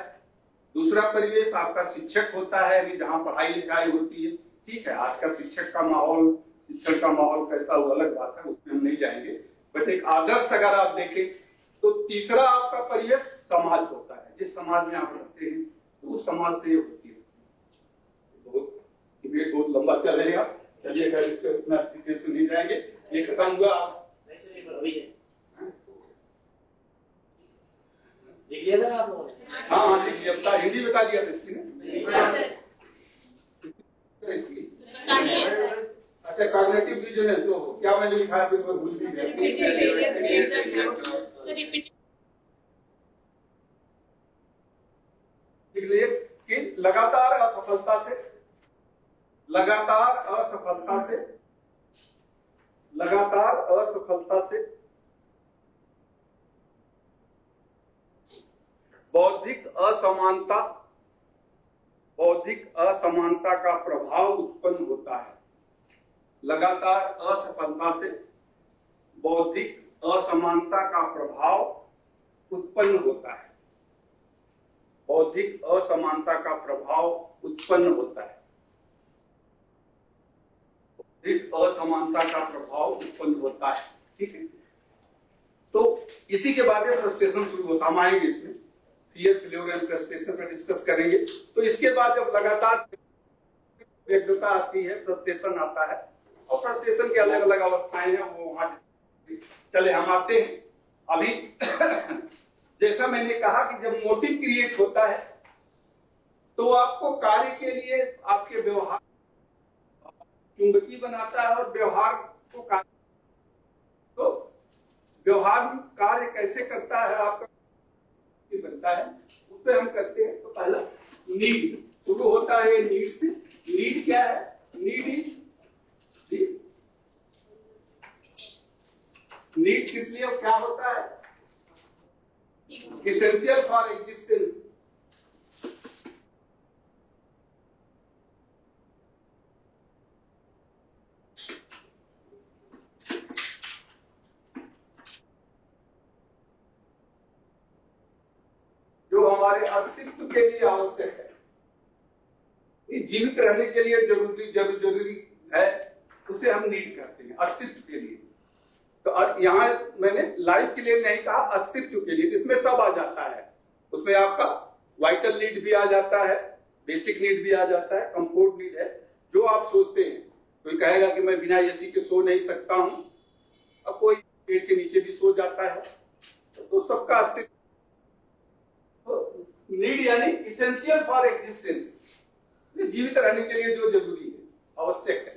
दूसरा परिवेश आपका शिक्षक होता है, अभी जहां पढ़ाई लिखाई होती है। ठीक है, आज का शिक्षक का माहौल, शिक्षण का माहौल कैसा वो अलग बात है, उसमें हम नहीं जाएंगे, बट एक आदर्श अगर आप देखें तो तीसरा आपका परिवेश समाज होता है, जिस समाज में आप रहते हैं तो उस समाज से होती है। बहुत डिबेट बहुत लंबा चलेगा, चलिए अगर इसको इतना डिटेल से नहीं जाएंगे, ये खत्म हुआ। लिख लिया था आप लोगों ने? हाँ हाँ लिख लिया, हिंदी बता दिया था इसकी ने। अच्छा, कॉग्निटिव डिसोनेंस, क्या मैंने लिखा है इसमें भूल भी गया। कि लगातार असफलता से बौद्धिक असमानता का प्रभाव उत्पन्न होता है। लगातार असफलता से बौद्धिक असमानता का प्रभाव उत्पन्न होता है। बौद्धिक असमानता का प्रभाव उत्पन्न होता है। बौद्धिक असमानता का प्रभाव उत्पन्न होता है। ठीक है, तो इसी के बाद फ्रस्ट्रेशन शुरू होता है। हम आएंगे इसमें, फियर, फेल्योर एंड फ्रस्ट्रेशन पर डिस्कस करेंगे। तो इसके बाद जब लगातार व्यग्रता आती है, फ्रस्ट्रेशन आता है, और फ्रस्ट्रेशन की अलग अलग अवस्थाएं हैं, वो वहां चले हम आते हैं। अभी जैसा मैंने कहा कि जब मोटिव क्रिएट होता है तो आपको कार्य के लिए आपके व्यवहार चुंबकीय बनाता है, और व्यवहार को तो व्यवहार कार्य कैसे करता है आपका बनता है, उस पर हम करते हैं। तो पहला नीड शुरू होता है नीड से। नीड क्या है? नीड इज नीड किस लिए क्या होता है? Essential for existence. जो हमारे अस्तित्व के लिए आवश्यक है, जीवित रहने के लिए जरूरी है, उसे हम नीड करते हैं अस्तित्व के लिए। तो यहां मैंने लाइफ के लिए नहीं कहा, अस्तित्व के लिए। इसमें सब आ जाता है, उसमें आपका वाइटल नीड भी आ जाता है, बेसिक नीड भी आ जाता है, कंफर्ट नीड है। जो आप सोचते हैं, कोई कहेगा कि मैं बिना एसी के सो नहीं सकता हूं, अब कोई पेड़ के नीचे भी सो जाता है, तो सबका अस्तित्व। नीड यानी इसेंशियल फॉर एग्जिस्टेंस, जीवित रहने के लिए जो जरूरी है, आवश्यक है।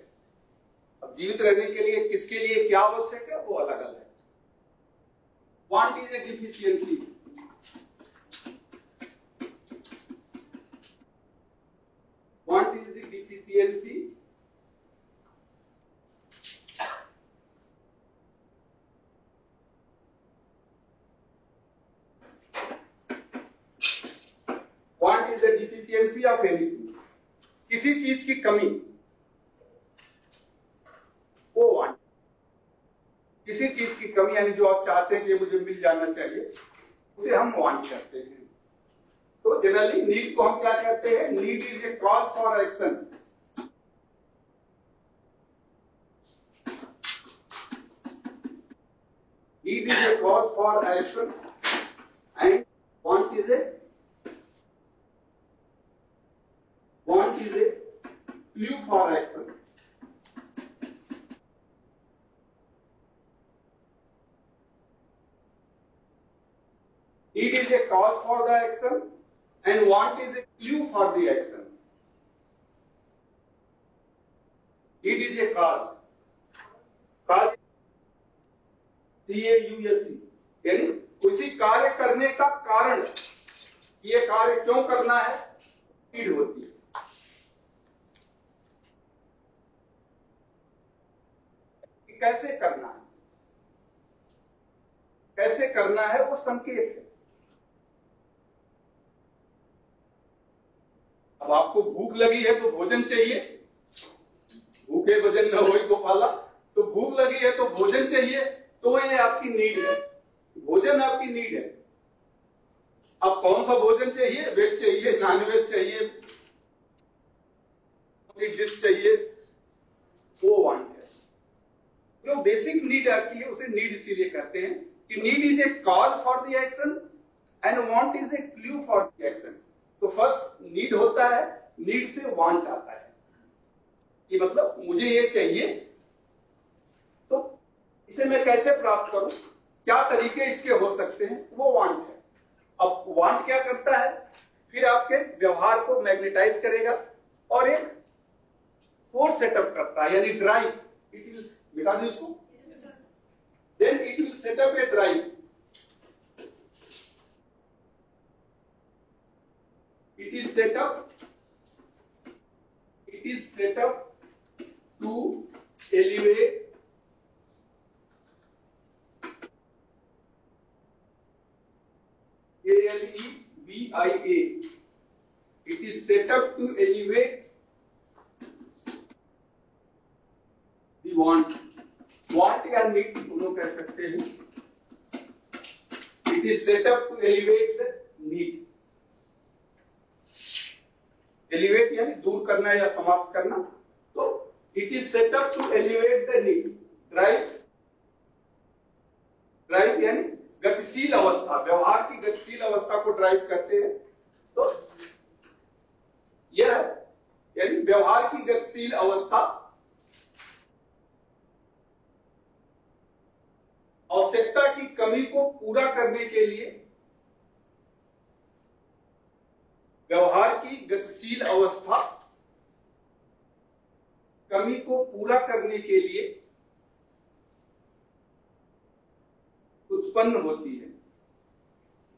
अब जीवित रहने के लिए किसके लिए क्या आवश्यक है, वो अलग अलग है। Want is a deficiency. Want is the deficiency want is the deficiency of anything. किसी चीज की कमी, वो वांट। किसी चीज की कमी यानी जो आप चाहते हैं कि मुझे मिल जाना चाहिए, उसे हम वांट करते हैं। तो जनरली नीड को हम क्या कहते हैं? Need is a cause for action. Need is a cause for action and want is a clue for action. Need is a cause for the action and want is a clue for the action. Need is a cause. Cause CAUSE यानी किसी कार्य करने का कारण, ये कार्य क्यों करना है, नीड होती है। कैसे करना है, कैसे करना है वो संकेत है। अब आपको भूख लगी है तो भोजन चाहिए, भूखे भजन न होई गोपाला, तो भूख लगी है तो भोजन चाहिए, तो ये आपकी नीड है, भोजन आपकी नीड है। अब कौन सा भोजन चाहिए, वेज चाहिए, नॉन वेज चाहिए, डिश चाहिए, वो वांट है। जो बेसिक नीड आपकी है उसे नीड इसीलिए कहते हैं कि need is a cause for the action and want is a clue for the action. तो फर्स्ट नीड होता है, नीड से वांट आता है कि मतलब मुझे ये चाहिए, तो इसे मैं कैसे प्राप्त करूं, क्या तरीके इसके हो सकते हैं, वो वांट है। अब वांट क्या करता है, फिर आपके व्यवहार को मैग्नेटाइज करेगा और एक फोर्स सेटअप करता है, यानी ड्राइव। इट विल, मिटा दी उसको, then it will set up a drive. It is set up to elevate ALEVIA. It is set up to elevate the want या need दोनों कह सकते हैं। It is set up to elevate the need. Elevate यानी दूर करना या समाप्त करना, तो it is set up to elevate the need. Drive यानी गतिशील अवस्था, व्यवहार की गतिशील अवस्था को ड्राइव करते हैं। तो यह यानी व्यवहार की गतिशील अवस्था आवश्यकता की कमी को पूरा करने के लिए, व्यवहार की गतिशील अवस्था कमी को पूरा करने के लिए उत्पन्न होती है।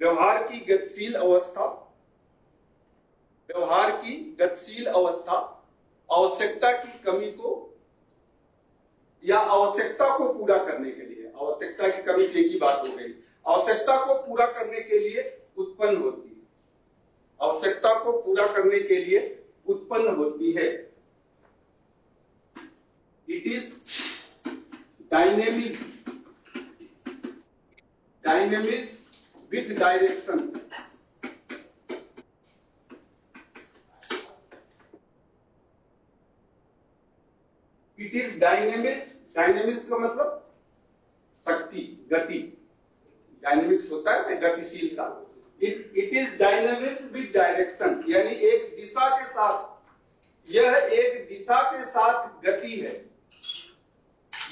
व्यवहार की गतिशील अवस्था, व्यवहार की गतिशील अवस्था आवश्यकता की कमी को या आवश्यकता को पूरा करने के लिए, आवश्यकता की कमी की बात हो गई, आवश्यकता को पूरा करने के लिए उत्पन्न होती है, आवश्यकता को पूरा करने के लिए उत्पन्न होती है। It is dynamic with direction. It is dynamics का मतलब शक्ति, गति। डायनेमिक्स होता है ना गतिशीलता। It is dynamics with direction, यानी एक दिशा के साथ, यह एक दिशा के साथ गति है,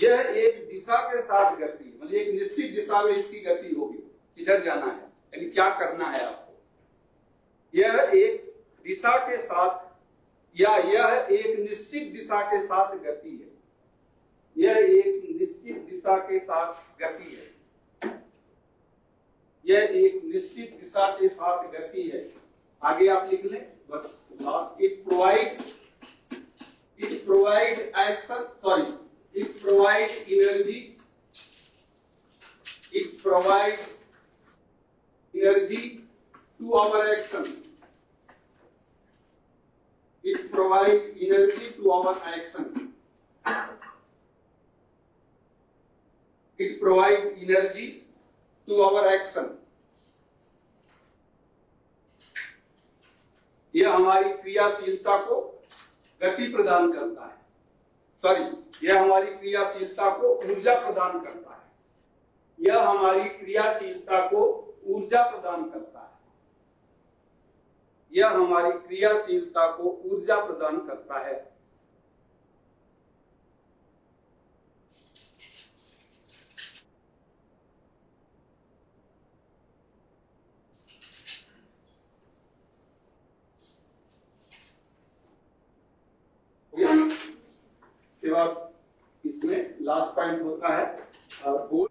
यह एक दिशा के साथ गति, मतलब एक निश्चित दिशा में इसकी गति होगी, किधर जाना है यानी क्या करना है आपको। यह एक दिशा के साथ या यह एक निश्चित दिशा के साथ गति है, यह एक निश्चित दिशा के साथ गति है, यह एक निश्चित दिशा के साथ गति है। आगे आप लिख लें बस last. It provide action, sorry, it provide energy, it provide energy to our action, it provide energy to our action, it provide energy to our action. यह हमारी क्रियाशीलता को गति प्रदान करता है, सॉरी, यह हमारी क्रियाशीलता को ऊर्जा प्रदान करता है, यह हमारी क्रियाशीलता को ऊर्जा प्रदान करता है, यह हमारी क्रियाशीलता को ऊर्जा प्रदान करता है। सेवा इसमें लास्ट पॉइंट होता है गोल।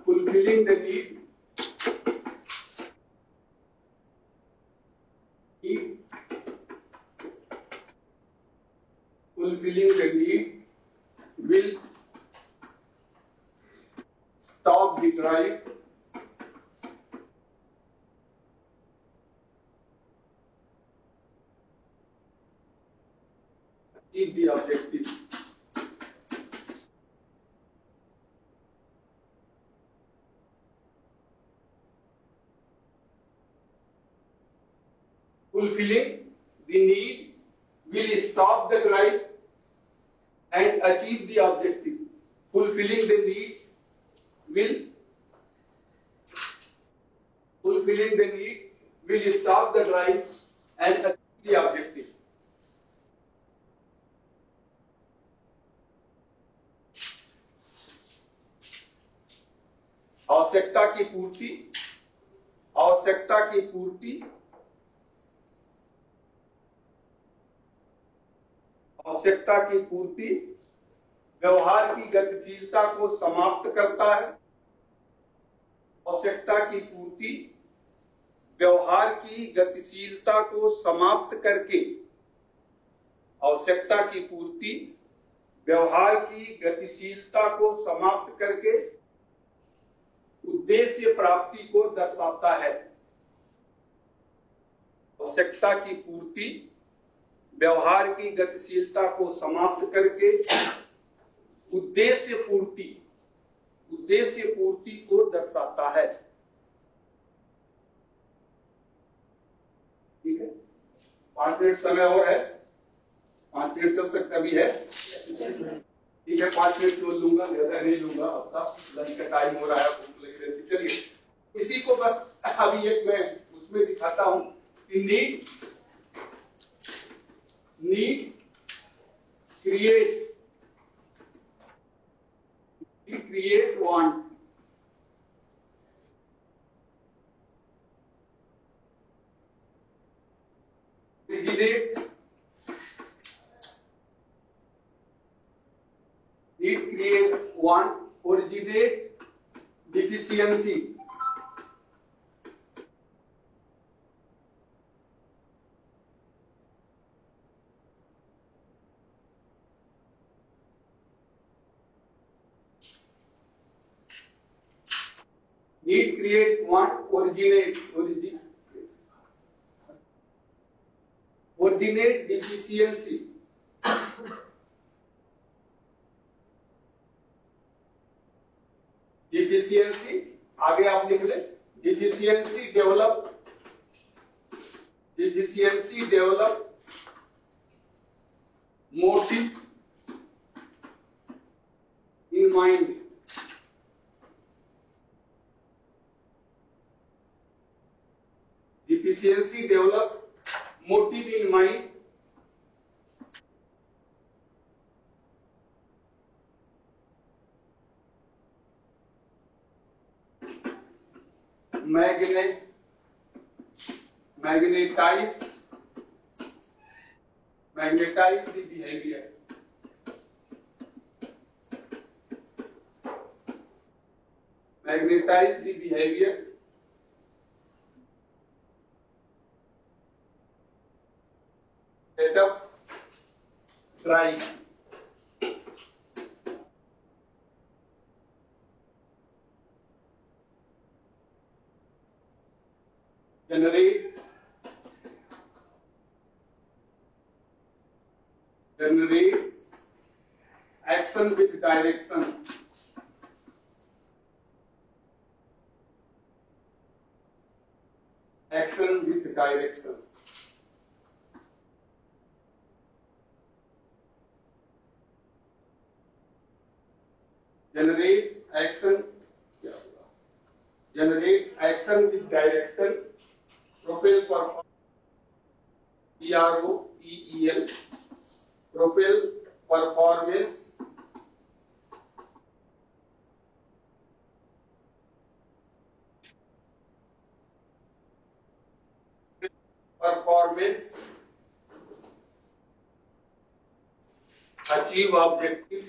fulfilling the need we drive achieve the objective. Fulfilling the need will stop the drive and achieve the objective. Fulfilling the need will stop the drive and achieve the objective. आवश्यकता की पूर्ति व्यवहार की गतिशीलता को समाप्त करता है। आवश्यकता की पूर्ति व्यवहार की गतिशीलता को समाप्त करके आवश्यकता की पूर्ति व्यवहार की गतिशीलता को समाप्त करके उद्देश्य प्राप्ति को दर्शाता है। आवश्यकता की पूर्ति व्यवहार की गतिशीलता को समाप्त करके उद्देश्य पूर्ति को दर्शाता है। ठीक है, 5 मिनट समय और है, 5 मिनट चल सकता भी है। ठीक है, 5 मिनट तो लूंगा, ज्यादा नहीं लूंगा। अब साहब लंच का टाइम हो रहा है, भूख लगी रहती। चलिए इसी को बस अभी एक मैं उसमें दिखाता हूं कि need create want. Originate deficiency. Need, create, want, originate deficiency. Deficiency आगे आप लिख ले। Deficiency develop motive in mind. Deficiency develop motive in mind. magnetize the behavior. Set up drive. Generate action with direction. Generate action with direction. Propel performance. PROPEL. Propel performance. Achieve objective.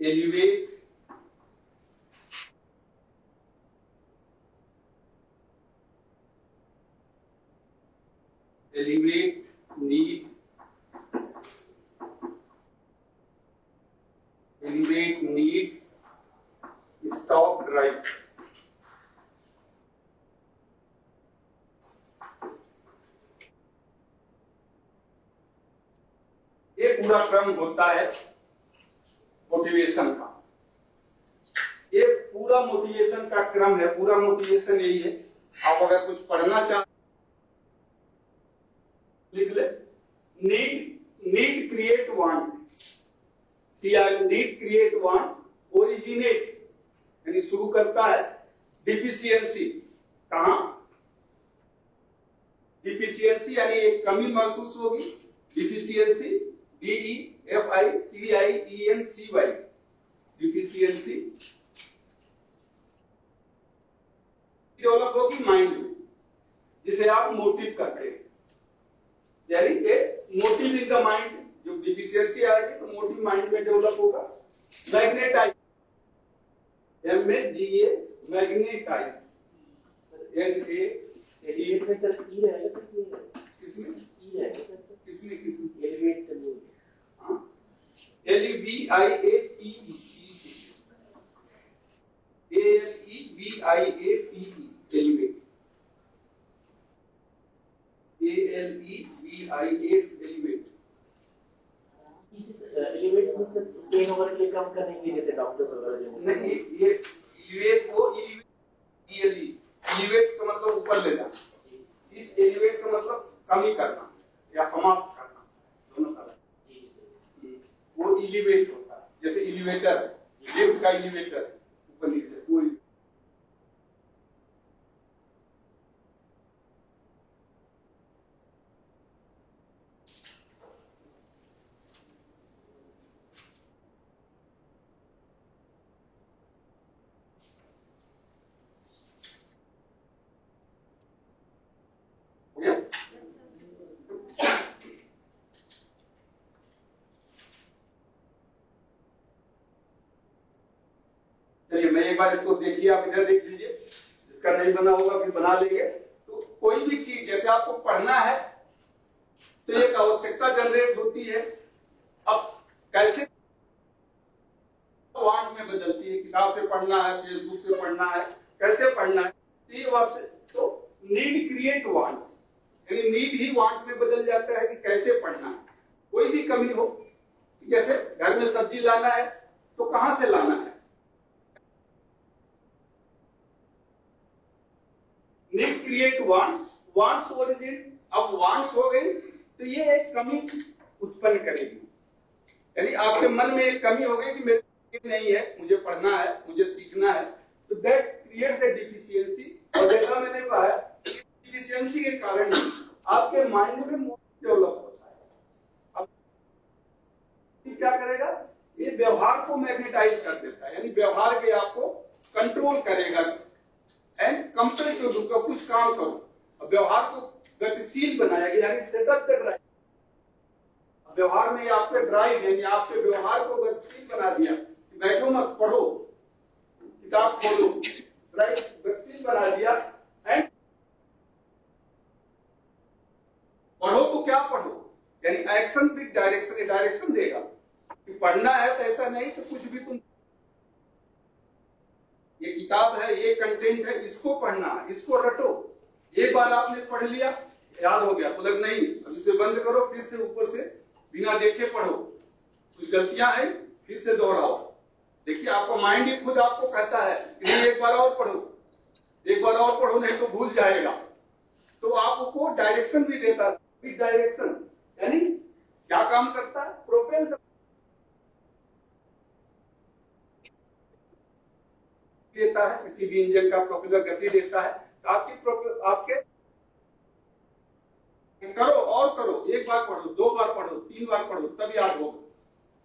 Elevate. elevate need, stop drive. ये पूरा क्रम होता है motivation का। ये पूरा motivation का क्रम है, पूरा मोटिवेशन यही है। आप अगर कुछ पढ़ना चाहते लिख ले, need create want, need create want, originate यानी शुरू करता है, डिफिशियंसी कहां, डिफिशियंसी यानी एक कमी महसूस होगी, डिफिशियंसी DEFICIENCY, डिफिशियंसी डेवलप होगी माइंड में, जिसे आप मोटिव कहते हैं, यानी कि मोटिव इन द माइंड। जो डिफिशियंसी आएगी तो मोटिव माइंड में डेवलप होगा। मैग्नेटाइज, MAGA, मैग्नेटाइज, किसमें एलिवेट। एलिवेट में सर पेन ओवर के लिए कम करने के लिए देते डॉक्टर्स वगैरह जो नहीं, ये एलिवेट को एलिवेट का मतलब ऊपर ले जाना, इस एलिवेट का मतलब कमी करना या समाप्त करना, दोनों का वो एलिवेट होता है। जैसे एलिवेटर, लिफ्ट का एलिवेटर ऊपर नीचे वो चलिए, मैं एक बार इसको देखिए, आप इधर देख लीजिए, जिसका नहीं बना होगा फिर बना लेंगे। तो कोई भी चीज जैसे आपको पढ़ना है तो एक आवश्यकता जनरेट होती है। अब कैसे वांट में बदलती है, किताब से पढ़ना है, फेसबुक से पढ़ना है, कैसे पढ़ना है, तो नीड क्रिएट वांट्स, यानी नीड ही वांट में बदल जाता है कि कैसे पढ़ना है। कोई भी कमी हो, जैसे घर में सब्जी लाना है तो कहां से लाना है, need create wants, wants origin. अब वांट्स हो गई तो ये एक कमी उत्पन्न करेगी, यानी आपके मन में एक कमी हो गई कि मेरे नहीं है, मुझे पढ़ना है, मुझे सीखना है, तो दैट क्रिएट्स द डिफिशियंसी। और जैसा मैंने कहा, डिफिशियंसी के कारण आपके माइंड में मोटिव डेवलप होता है। अब क्या करेगा, ये व्यवहार को मैग्नेटाइज कर देता है, यानी व्यवहार के आपको कंट्रोल करेगा एंड कंपेयर टू डू, कुछ काम करो। अब व्यवहार को गतिशील बनाएगा, यानी सेटअप द ड्राइव। व्यवहार में आपके ड्राइव यानी आपके व्यवहार को गतिशील बना दिया, बैठो मत पढ़ो, किताब खोलो, ड्राइव गतिशील बना दिया। एंड पढ़ो तो क्या पढ़ो, यानी एक्शन विद डायरेक्शन, डायरेक्शन देगा कि पढ़ना है तो ऐसा नहीं तो कुछ भी तुम, ये किताब है, ये कंटेंट है, इसको पढ़ना है, इसको रटो। एक बार आपने पढ़ लिया, याद हो गया, उधर नहीं, अब इसे बंद करो, फिर से ऊपर से बिना देखे पढ़ो, कुछ गलतियां हैं फिर से दोहराओ। देखिए, आपका माइंड ही खुद आपको कहता है कि नहीं, एक बार और पढ़ो, एक बार और पढ़ो, नहीं तो भूल जाएगा। तो आपको डायरेक्शन भी देता है, डायरेक्शन यानी क्या काम करता है, प्रोपेल देता है, किसी भी इंजन का प्रोपेलर गति देता है। तो आपके करो और करो, एक बार पढ़ो, दो बार पढ़ो, तीन बार पढ़ो, तब याद होगा।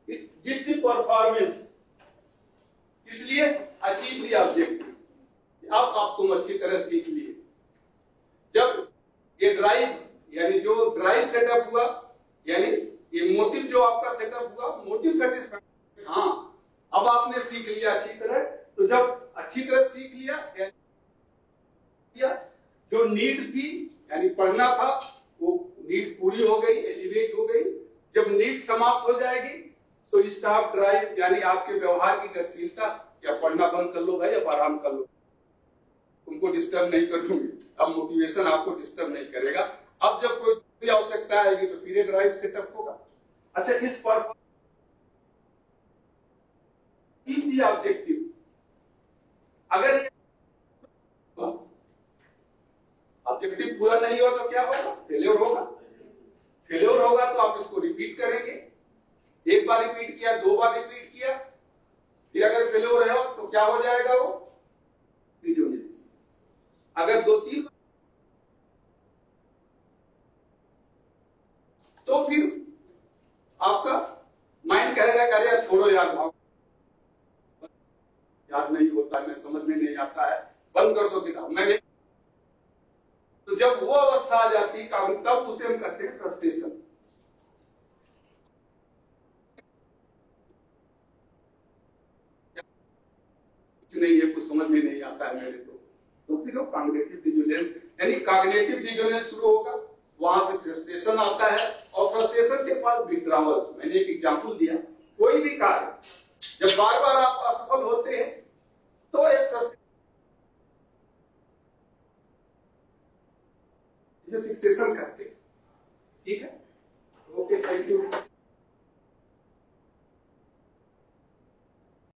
इट गिव्स यू परफॉर्मेंस, इसलिए अचीव द ऑब्जेक्टिव। अब तुम अच्छी तरह सीख लिए। जब ये ड्राइव यानी जो ड्राइव सेटअप हुआ, यानी ये मोटिव जो आपका सेटअप हुआ, मोटिव सेटिस्फैक्शन, हाँ अब आपने सीख लिया अच्छी तरह। तो जब अच्छी तरह सीख लिया, जो नीड थी यानी पढ़ना था, वो नीड पूरी हो गई, एलिवेट हो गई। जब नीड समाप्त हो जाएगी तो स्टॉप ड्राइव यानी आपके व्यवहार की गतिशीलता, या पढ़ना बंद कर लो भाई, अब आराम कर लो, तुमको डिस्टर्ब नहीं करूंगी, अब मोटिवेशन आपको डिस्टर्ब नहीं करेगा। अब जब कोई आवश्यकता आएगी तो फिर ड्राइव सेटअप होगा। अच्छा, इस पर ऑब्जेक्टिव अगर ऑब्जेक्टिव पूरा नहीं हो तो क्या होगा? फेल्योर होगा। फेल्योर होगा तो आप इसको रिपीट करेंगे। एक बार रिपीट किया, 2 बार रिपीट किया, फिर अगर फेल्योर है तो क्या हो जाएगा? वो विजुअलिस। अगर 2-3 तो फिर आपका माइंड कहेगा कि अरे छोड़ो यार, याद नहीं होता है, मैं समझ में नहीं आता है, बंद कर दो किताब, मैं नहीं। तो जब वो अवस्था आ जाती है तब उसे हम कहते हैं फ्रस्ट्रेशन। नहीं, ये कुछ समझ में नहीं आता है मेरे को, तो फिर वो कॉग्निटिव डिसोनेंस यानी कॉग्निटिव डिसोनेंस शुरू होगा। वहां से फ्रस्ट्रेशन आता है और फ्रस्ट्रेशन के बाद विड्रॉवल। मैंने एक एग्जांपल दिया, कोई भी कार्य जब बार बार आप असफल होते हैं तो एक फिक्सेशन करते हैं, ठीक है।